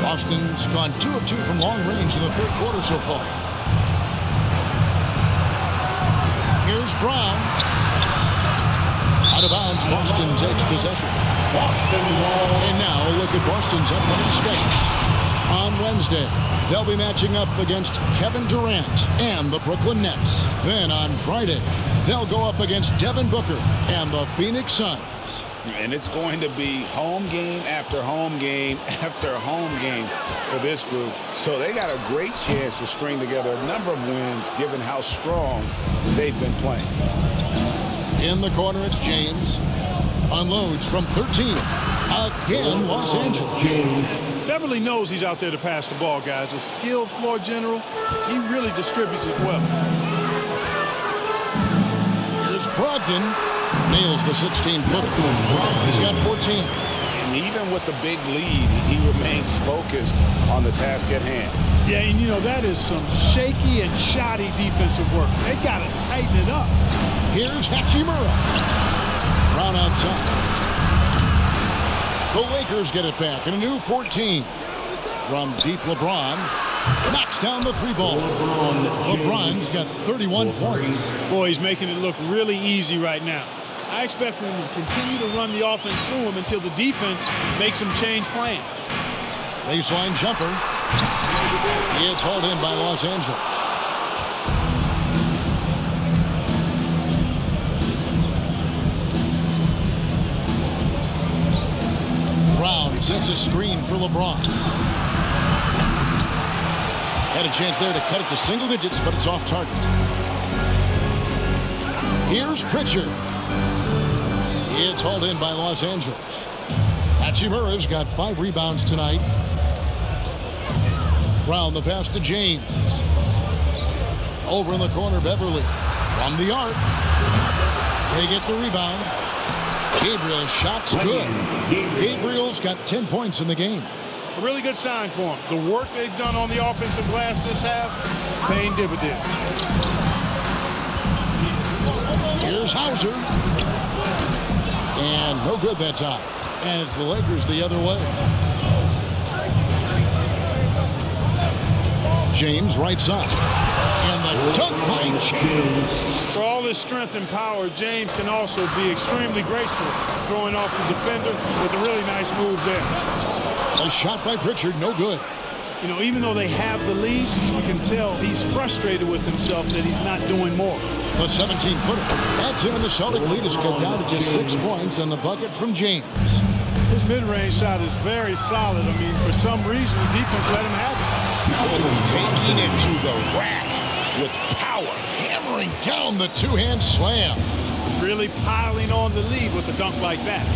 Boston's gone 2 of 2 from long range in the third quarter so far. Here's Brown. Out of bounds, Boston takes possession. And now a look at Boston's upcoming schedule. On Wednesday, they'll be matching up against Kevin Durant and the Brooklyn Nets. Then on Friday, they'll go up against Devin Booker and the Phoenix Suns. And it's going to be home game after home game after home game for this group. So they got a great chance to string together a number of wins given how strong they've been playing. In the corner, it's James. Unloads from 13. Again, Los Angeles. Beverley knows he's out there to pass the ball, guys. A skilled floor general. He really distributes it well. Here's Brogdon. Nails the 16-footer. He's got 14. And even with the big lead, he remains focused on the task at hand. Yeah, and you know, that is some shaky and shoddy defensive work. They got to tighten it up. Here's Hachimura. Brown outside. The Lakers get it back in a new 14. From deep, LeBron knocks down the 3-ball. LeBron's got 31 points. Boy, he's making it look really easy right now. I expect them to continue to run the offense through him until the defense makes them change plans. Baseline jumper. It's hauled in by Los Angeles. Brown sets a screen for LeBron. Had a chance there to cut it to single digits, but it's off target. Here's Pritchard. It's hauled in by Los Angeles. Hachimura's got 5 rebounds tonight. Brown the pass to James. Over in the corner, Beverley. From the arc. They get the rebound. Gabriel's shot's good. Gabriel's got 10 points in the game. A really good sign for him. The work they've done on the offensive glass this half, paying dividends. Here's Hauser. And no good that time. And it's the Lakers the other way. James right side. And the dunk by James. For all his strength and power, James can also be extremely graceful, throwing off the defender with a really nice move there. A shot by Pritchard, no good. You know, even though they have the lead, you can tell he's frustrated with himself that he's not doing more. The 17-footer. That's him, and the Celtic lead is cut down to just 6 points on the bucket from James. His mid-range shot is very solid. I mean, for some reason, the defense let him have it. Taking it to the rack with power. Hammering down the two-hand slam. Really piling on the lead with a dunk like that.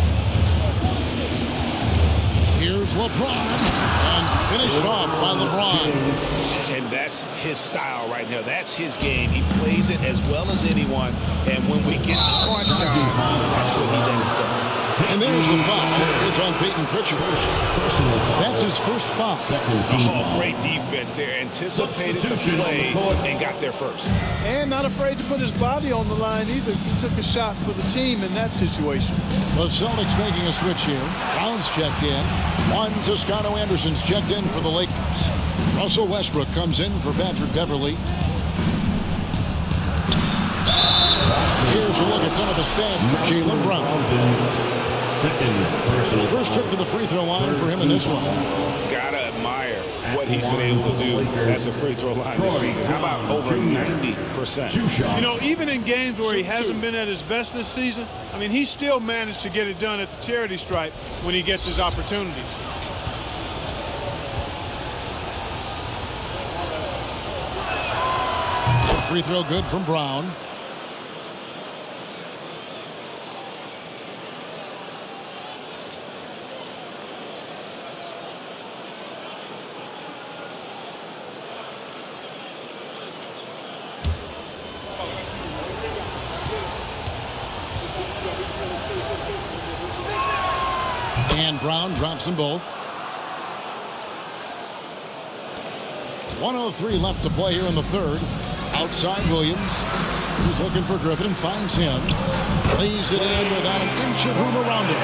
Here's LeBron, and finished off by LeBron. And that's his style right now. That's his game. He plays it as well as anyone. And when we get to crunch time, that's when he's at his best. And there's the foul. It's on Peyton Pritchard. That's his first foul. Oh, great defense there. Anticipated the play and got there first. And not afraid to put his body on the line either. He took a shot for the team in that situation. The Celtics making a switch here. Brown's checked in. Juan Toscano Anderson's checked in for the Lakers. Russell Westbrook comes in for Patrick Beverley. Here's a look at some of the stats for Jaylen Brown. First trip to the free throw line for him in this one. Gotta admire what he's been able to do at the free throw line this season. How about over 90%? You know, even in games where he hasn't been at his best this season, I mean, he's still managed to get it done at the charity stripe when he gets his opportunities. Free throw good from Brown. And Brown drops them both. 1:03 left to play here in the third. Outside Williams. He's looking for Griffin and finds him. Lays it in without an inch of room around him.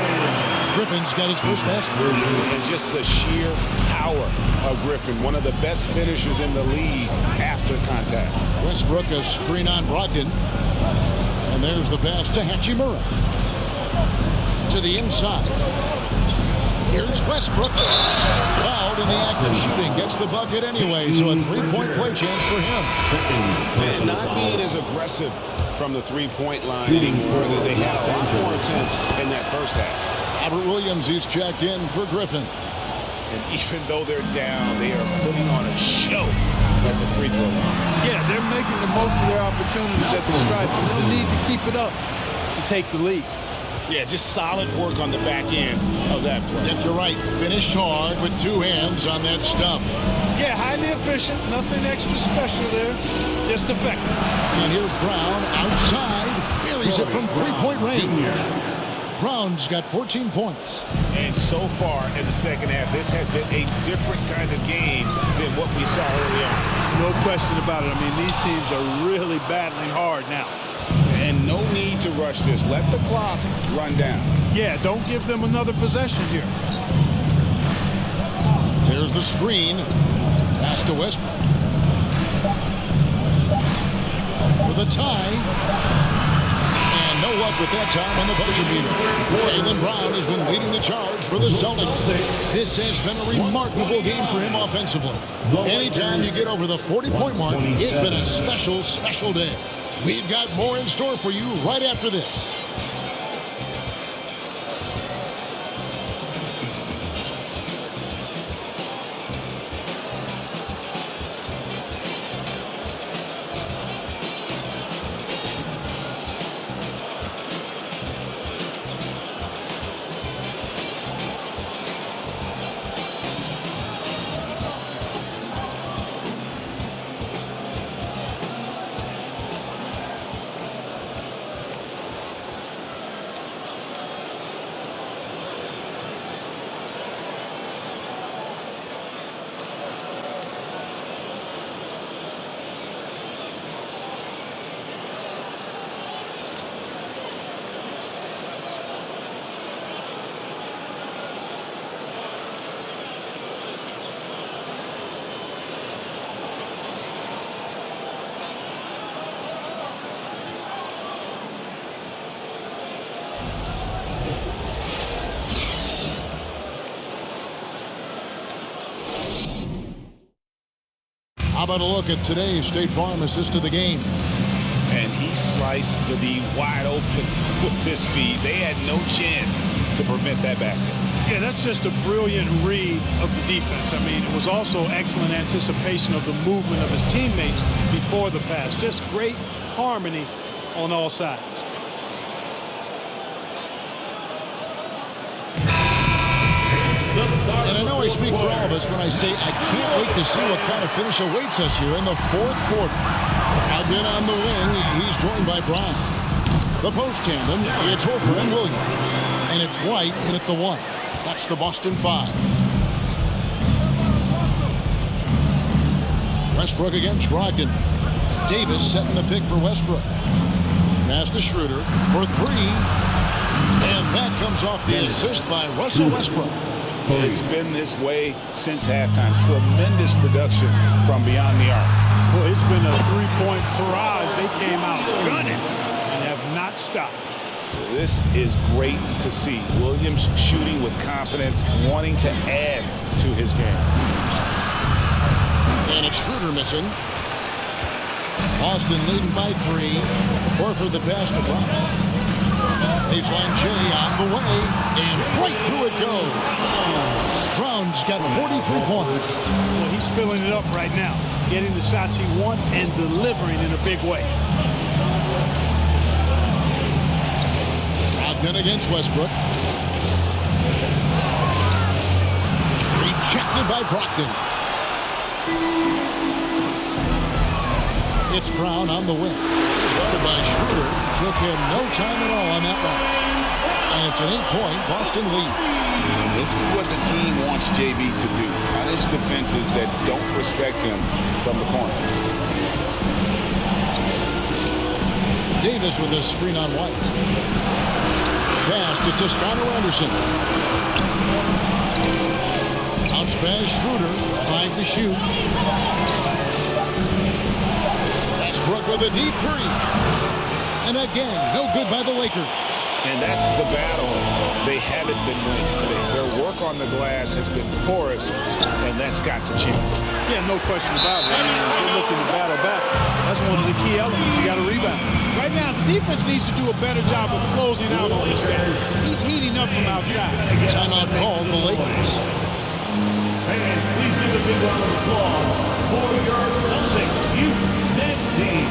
Griffin's got his first basket. And just the sheer power of Griffin. One of the best finishers in the league after contact. Westbrook a screen on Brogdon. And there's the pass to Hachimura. To the inside. Here's Westbrook. Fouled in the act of shooting. Gets the bucket anyway, so a three-point play chance for him. And not being as aggressive from the three-point line. Further, they had a lot more attempts in that first half. Robert Williams is checked in for Griffin. And even though they're down, they are putting on a show at the free throw line. Yeah, they're making the most of their opportunities at the stripe. They'll need to keep it up to take the lead. Yeah, just solid work on the back end of that play. Yep, you're right. Finished hard with two hands on that stuff. Yeah, highly efficient. Nothing extra special there. Just effective. And here's Brown outside. Buries it from three-point range. Brown's got 14 points. And so far in the second half, this has been a different kind of game than what we saw early on. No question about it. I mean, these teams are really battling hard now. And no need to rush this. Let the clock run down. Yeah, don't give them another possession here. There's the screen. Pass to Westbrook. For the tie. And no luck with that time on the buzzer beater. Jaylen Brown has been leading the charge for the Celtics. This has been a remarkable game for him offensively. Anytime you get over the 40-point mark, it's been a special, special day. We've got more in store for you right after this. How about a look at today's State Farm assist of the game? And he sliced the D wide open with this feed. They had no chance to prevent that basket. Yeah, that's just a brilliant read of the defense. I mean, it was also excellent anticipation of the movement of his teammates before the pass. Just great harmony on all sides. And I know I speak for all of us when I say I can't wait to see what kind of finish awaits us here in the fourth quarter. Out then on the wing, he's joined by Brown. The post tandem, it's Horford and Williams. And it's White in at the 1. That's the Boston 5. Westbrook against Brogdon. Davis setting the pick for Westbrook. Pass to Schroeder for 3. And that comes off the assist by Russell Westbrook. It's been this way since halftime. Tremendous production from beyond the arc. Well, it's been a three-point barrage. They came out gunning and have not stopped. This is great to see. Williams shooting with confidence, wanting to add to his game. And it's Schroeder missing. Boston leading by 3. Horford the pass to Brown. Baseline J on the way, and right through it goes. Brown's got 43 points. Well, he's filling it up right now, getting the shots he wants and delivering in a big way. Brogdon against Westbrook. Rejected by Brogdon. It's Brown on the wing. Started by Schroeder. Took him no time at all on that one. And it's an 8-point Boston lead. And this is what the team wants JB to do. Punish defenses that don't respect him from the corner. Davis with a screen on White. Pass to Toscano Anderson. Bounce pass Schroeder. 5 to shoot. Westbrook with a deep 3. And again, no good by the Lakers. And that's the battle they haven't been winning today. Their work on the glass has been porous, and that's got to change. Yeah, no question about it. I mean, if you're looking to battle back, that's one of the key elements. You got to rebound. Right now, the defense needs to do a better job of closing out on this guy. He's heating up from outside. Timeout called the Lakers. And please give a big round of applause for your Celtics youth next team.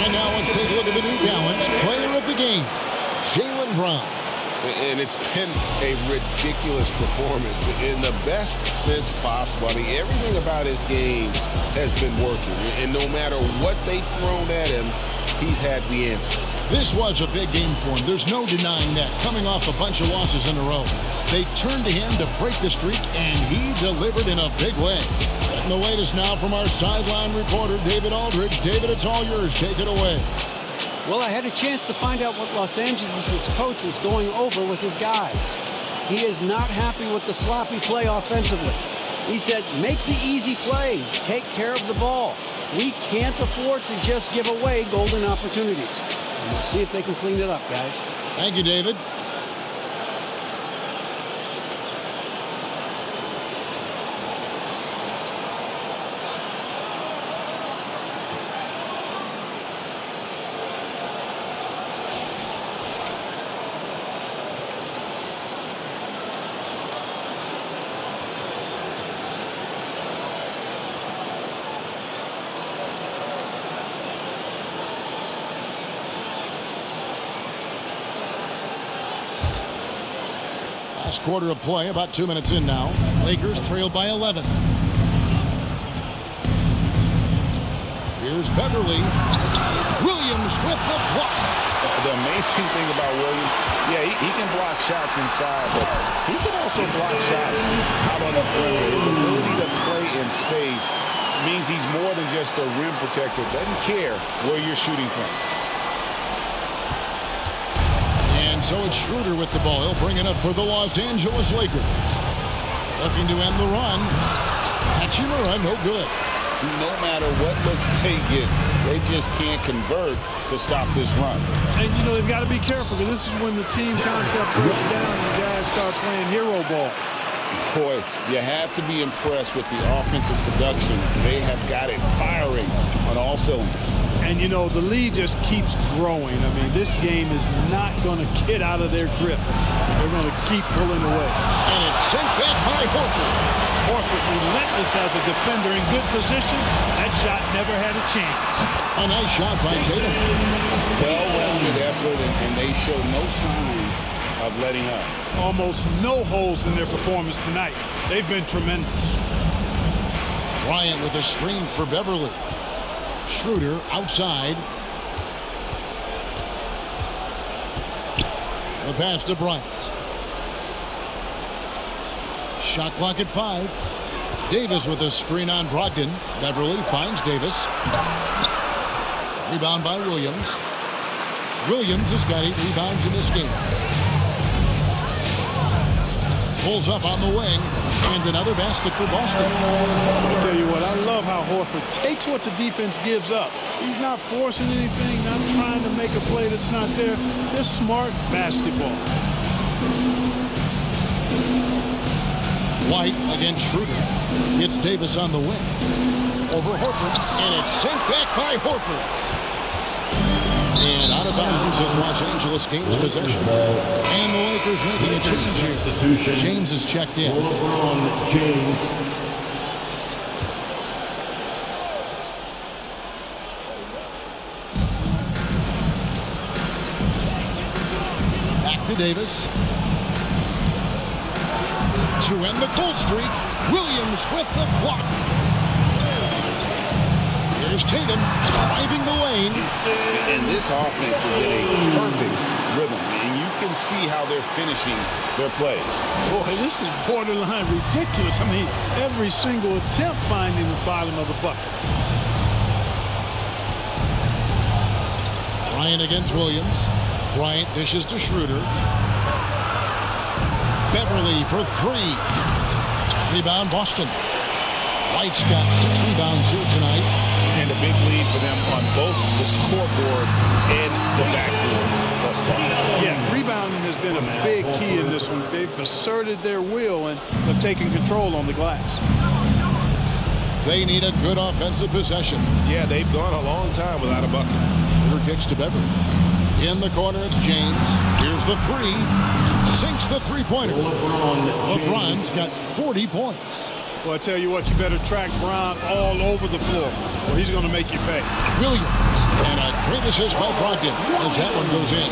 And now let's take a look at the New Balance player of the game, Jaylen Brown. And it's been a ridiculous performance in the best sense possible. I mean, everything about his game has been working. And no matter what they've thrown at him, he's had the answer. This was a big game for him. There's no denying that. Coming off a bunch of losses in a row, they turned to him to break the streak, and he delivered in a big way. And the latest now from our sideline reporter, David Aldridge. David, it's all yours. Take it away. Well, I had a chance to find out what Los Angeles' coach was going over with his guys. He is not happy with the sloppy play offensively. He said, make the easy play. Take care of the ball. We can't afford to just give away golden opportunities. And we'll see if they can clean it up, guys. Thank you, David. Last quarter of play, about 2 minutes in now. Lakers trail by 11. Here's Beverley. Williams with the block. The amazing thing about Williams, yeah, he can block shots inside, but he can also block shots out on the perimeter. His ability to play in space means he's more than just a rim protector. Doesn't care where you're shooting from. And so it's Schroeder with the ball. He'll bring it up for the Los Angeles Lakers. Looking to end the run. Catching the run, no good. No matter what looks they get, they just can't convert to stop this run. And, you know, they've got to be careful because this is when the team concept breaks down and guys start playing hero ball. Boy, you have to be impressed with the offensive production. They have got it firing on all cylinders. And, you know, the lead just keeps growing. I mean, this game is not going to get out of their grip. They're going to keep pulling away. And it's sent back by Horford. Horford, relentless as a defender in good position. That shot never had a chance. A nice shot by Tatum. Well-rounded effort, and they show no signs of letting up. Almost no holes in their performance tonight. They've been tremendous. Bryant with a screen for Beverley. Schroeder outside. The pass to Bryant. Shot clock at 5. Davis with a screen on Brogdon. Beverley finds Davis. Rebound by Williams. Williams has got 8 rebounds in this game. Pulls up on the wing. And another basket for Boston. I tell you what, I love how Horford takes what the defense gives up. He's not forcing anything, not trying to make a play that's not there. Just smart basketball. White against Schroeder. It's Davis on the wing. Over Horford. And it's sent back by Horford. And out of bounds is Los Angeles gains possession. And the Lakers making a change here. James is checked in. LeBron James. Back to Davis. To end the cold streak, Williams with the block. Here's Tatum driving the lane. And this offense is in a perfect rhythm. And you can see how they're finishing their play. Boy, this is borderline ridiculous. I mean, every single attempt finding the bottom of the bucket. Bryant against Williams. Bryant dishes to Schroeder. Beverley for 3. Rebound Boston. White's got 6 rebounds here tonight. And a big lead for them on both the scoreboard and the backboard thus far. Yeah, rebounding has been a big key in this one. They've asserted their will and have taken control on the glass. They need a good offensive possession. Yeah, they've gone a long time without a bucket. Schroeder kicks to Beverley. In the corner, it's James. Here's the 3. Sinks the three-pointer. LeBron's got 40 points. Well, I tell you what, you better track Brown all over the floor, or he's going to make you pay. Williams. And a great assist by Brogdon as that one goes in.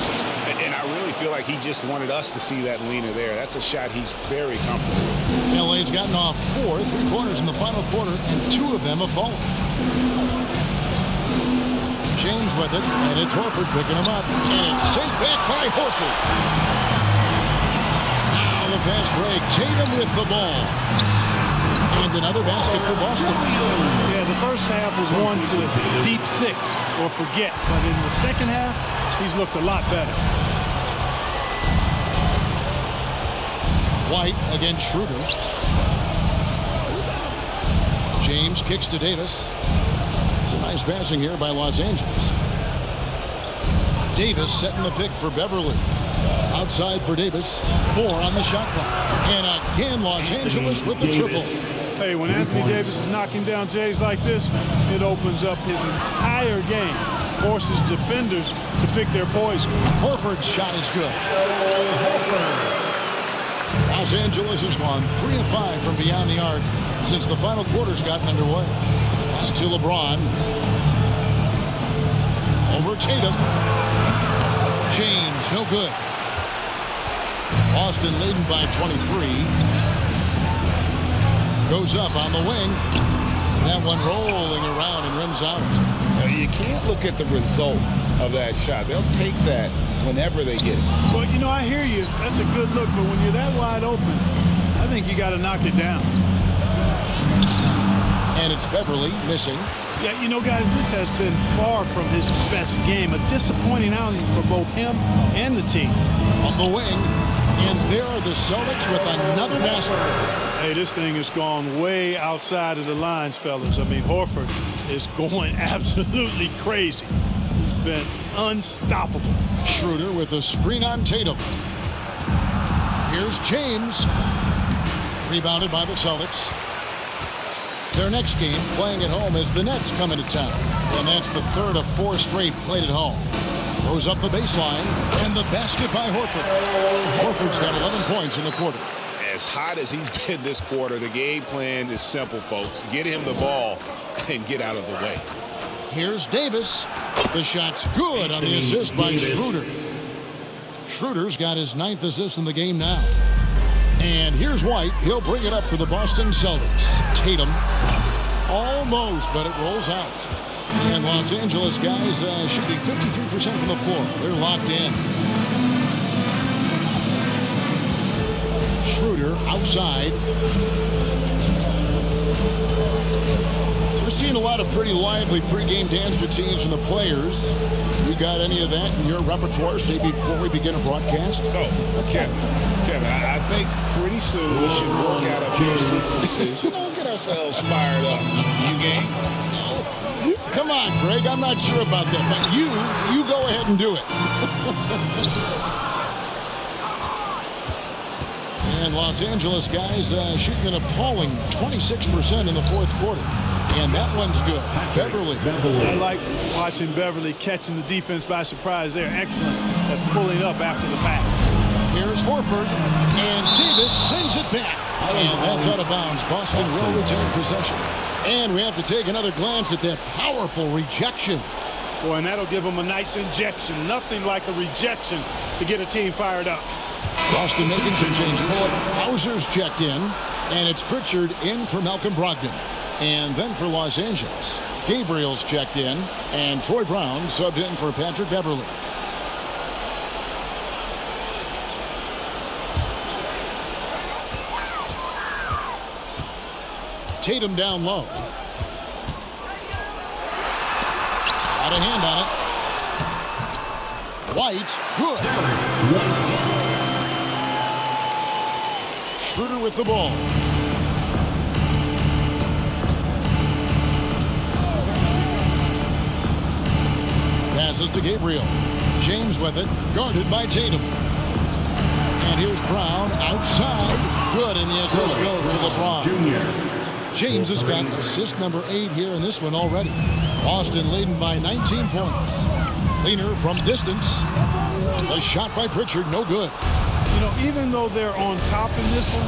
And I really feel like he just wanted us to see that leaner there. That's a shot he's very comfortable with. LA's gotten off 4 3-pointers in the final quarter, and 2 of them have fallen. James with it, and it's Horford picking him up. And it's sent back by Horford. Now the fast break. Tatum with the ball. And another basket for Boston. Yeah, the first half was one to deep 6 or forget. But in the second half, he's looked a lot better. White against Schroeder. James kicks to Davis. Nice passing here by Los Angeles. Davis setting the pick for Beverley. Outside for Davis. 4 on the shot clock. And again, Los Angeles with the triple. Hey, when Anthony Davis is knocking down Jays like this, it opens up his entire game. Forces defenders to pick their poison. Horford's shot is good. Los Angeles has gone 3 of 5 from beyond the arc since the final quarter's gotten underway. Pass to LeBron. Over Tatum. James, no good. Boston leading by 23. Goes up on the wing. That one rolling around and rims out. Now, you can't look at the result of that shot. They'll take that whenever they get it. Well, you know, I hear you. That's a good look, but when you're that wide open, I think you got to knock it down. And it's Beverley missing. Yeah, you know, guys, this has been far from his best game. A disappointing outing for both him and the team. On the wing, and there are the Celtics with another basket. Hey, this thing has gone way outside of the lines, fellas. I mean, Horford is going absolutely crazy. He's been unstoppable. Schroeder with a screen on Tatum. Here's James. Rebounded by the Celtics. Their next game, playing at home, as the Nets come into town. And that's the third of 4 straight played at home. Goes up the baseline, and the basket by Horford. Horford's got 11 points in the quarter. As hot as he's been this quarter, the game plan is simple, folks. Get him the ball and get out of the way. Here's Davis. The shot's good on the assist by Schroeder. Schroeder's got his 9th assist in the game now. And here's White. He'll bring it up for the Boston Celtics. Tatum. Almost, but it rolls out. And Los Angeles guys shooting 53% from the floor. They're locked in. Schroeder outside. We're seeing a lot of pretty lively pregame dance routines from the players. You got any of that in your repertoire, say, before we begin a broadcast? Oh, Kevin, I think pretty soon we should work out a few sequences. You know, get ourselves fired up. You game? Come on, Greg. I'm not sure about that, but you go ahead and do it. And Los Angeles guys shooting an appalling 26% in the fourth quarter. And that one's good. Beverley. I like watching Beverley catching the defense by surprise. They're excellent at pulling up after the pass. Here's Horford. And Davis sends it back. And that's out of bounds. Boston will retain possession. And we have to take another glance at that powerful rejection. Boy, and that'll give them a nice injection. Nothing like a rejection to get a team fired up. Boston making some changes. Hauser's checked in. And it's Pritchard in for Malcolm Brogdon. And then for Los Angeles, Gabriel's checked in. And Troy Brown subbed in for Patrick Beverley. Tatum down low. Got a hand on it. White, good. Schroeder with the ball. Passes to Gabriel. James with it, guarded by Tatum. And here's Brown outside. Good, and the assist goes to LeBron. James has got assist number 8 here in this one already. Boston leading by 19 points. Leaner from distance. A shot by Pritchard, no good. You know, even though they're on top in this one,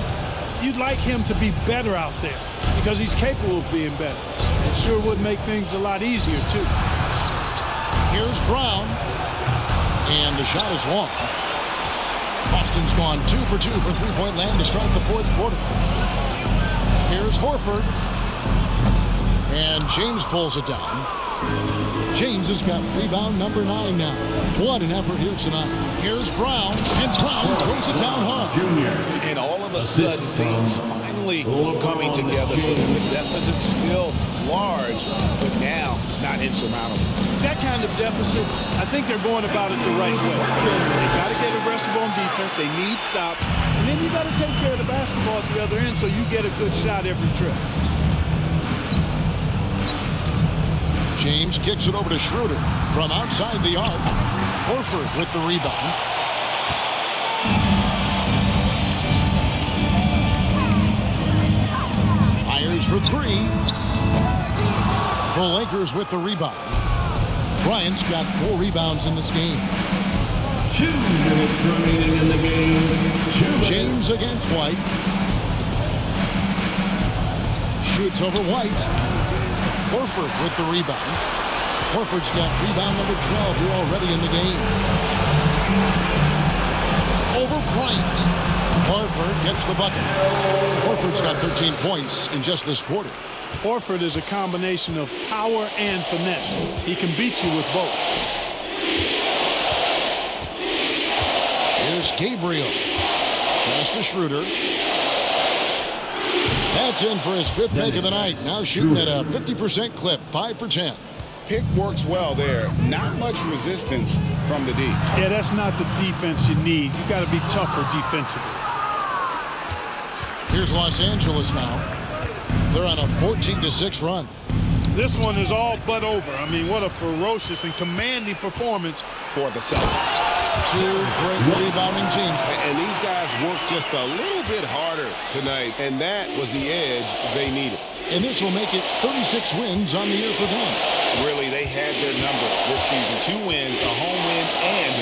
you'd like him to be better out there because he's capable of being better. It sure would make things a lot easier, too. Here's Brown. And the shot is long. Boston's gone 2 for 2 from three-point land to start the fourth quarter. Here's Horford. And James pulls it down. James has got rebound number 9 now. What an effort here tonight. Here's Brown. And Brown throws it down hard. And all of a sudden, things finally coming together for them. The deficit's still large, but now not insurmountable. That kind of deficit, I think they're going about it the right way. They got to get aggressive on defense. They need stops. And then you got to take care of the basketball at the other end so you get a good shot every trip. James kicks it over to Schroeder from outside the arc. Horford with the rebound. Fires for 3. The Lakers with the rebound. Bryant's got 4 rebounds in this game. 2 minutes remaining in the game. James against White. Shoots over White. Horford with the rebound. Horford's got rebound number 12 here already in the game. over Bryant. Horford gets the bucket. Horford's got 13 points in just this quarter. Horford is a combination of power and finesse. He can beat you with both. Here's Gabriel. Pass to Schroeder. That's in for his 5th make of the night. Now shooting at a 50% clip, 5 for 10. Pick works well there. Not much resistance from the D. Yeah, that's not the defense you need. You got to be tougher defensively. Here's Los Angeles now. They're on a 14-6 run. This one is all but over. I mean, what a ferocious and commanding performance For the Celtics. 2 great rebounding teams. And these guys worked just a little bit harder tonight, and that was the edge they needed. And this will make it 36 wins on the year for them. Really, they had their number this season. 2 wins, a home win, and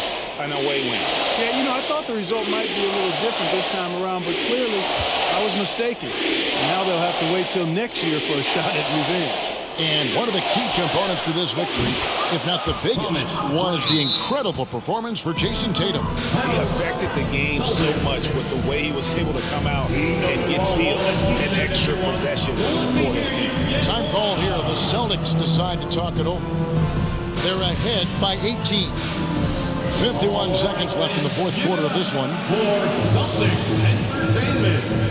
an away win. Yeah, you know, I thought the result might be a little different this time around, but clearly I was mistaken. And now they'll have to wait till next year for a shot at revenge. And one of the key components to this victory, if not the biggest, was the incredible performance for Jason Tatum. He affected the game so much with the way he was able to come out and get steals and extra possession for his team. Time call here. The Celtics decide to talk it over. They're ahead by 18. 51 seconds left in the 4th quarter of this one. For Celtics Entertainment.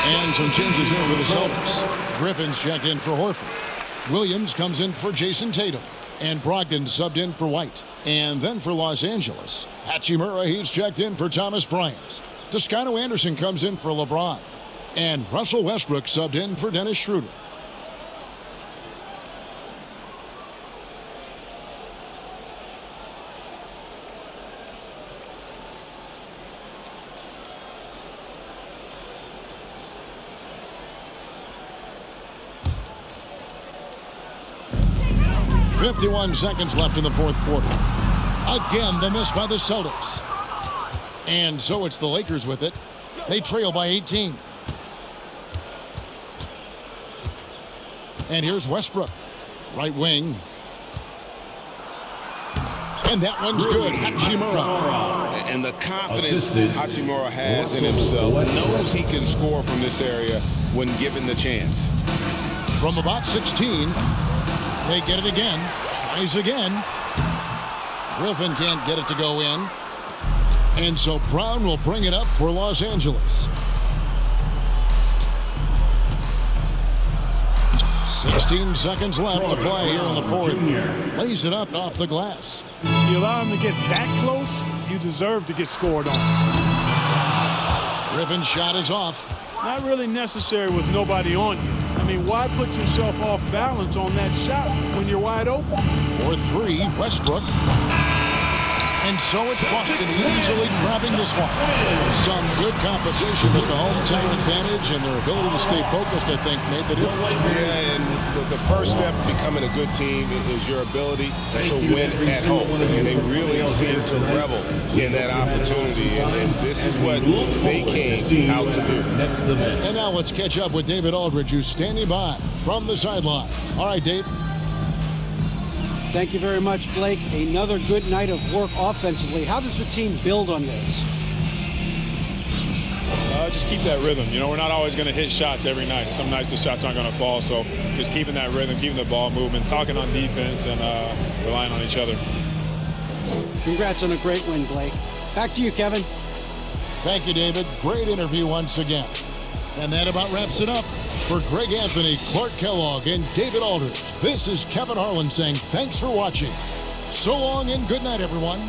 And some changes here for the Celtics. Griffin's checked in for Horford. Williams comes in for Jason Tatum. And Brogdon subbed in for White. And then for Los Angeles, Hachimura, he's checked in for Thomas Bryant. Toscano Anderson comes in for LeBron. And Russell Westbrook subbed in for Dennis Schroeder. .51 seconds left in the 4th quarter. Again, the miss by the Celtics. And so it's the Lakers with it. They trail by 18. And here's Westbrook. Right wing. And that one's good. Hachimura. And the confidence Hachimura has in himself, knows he can score from this area when given the chance. From about 16, they get it again. Tries again. Griffin can't get it to go in. And so Brown will bring it up for Los Angeles. 16 seconds left to play here in the 4th. Lays it up off the glass. If you allow him to get that close, you deserve to get scored on. Griffin's shot is off. Not really necessary with nobody on you. I mean, why put yourself off balance on that shot when you're wide open? For 3, Westbrook. And so it's Boston easily grabbing this one. Some good competition with the hometown advantage and their ability to stay focused, I think, made the difference. Yeah, and the first step to becoming a good team is your ability to win at home. And they really seem to revel in that opportunity. And this is what they came out to do. And now let's catch up with David Aldridge, who's standing by from the sideline. All right, Dave. Thank you very much, Blake. Another good night of work offensively. How does the team build on this? Just keep that rhythm. You know, we're not always going to hit shots every night. Some nights the shots aren't going to fall. So just keeping that rhythm, keeping the ball moving, talking on defense, and relying on each other. Congrats on a great win, Blake. Back to you, Kevin. Thank you, David. Great interview once again. And that about wraps it up. For Greg Anthony, Clark Kellogg, and David Aldridge, this is Kevin Harlan saying thanks for watching. So long and good night, everyone.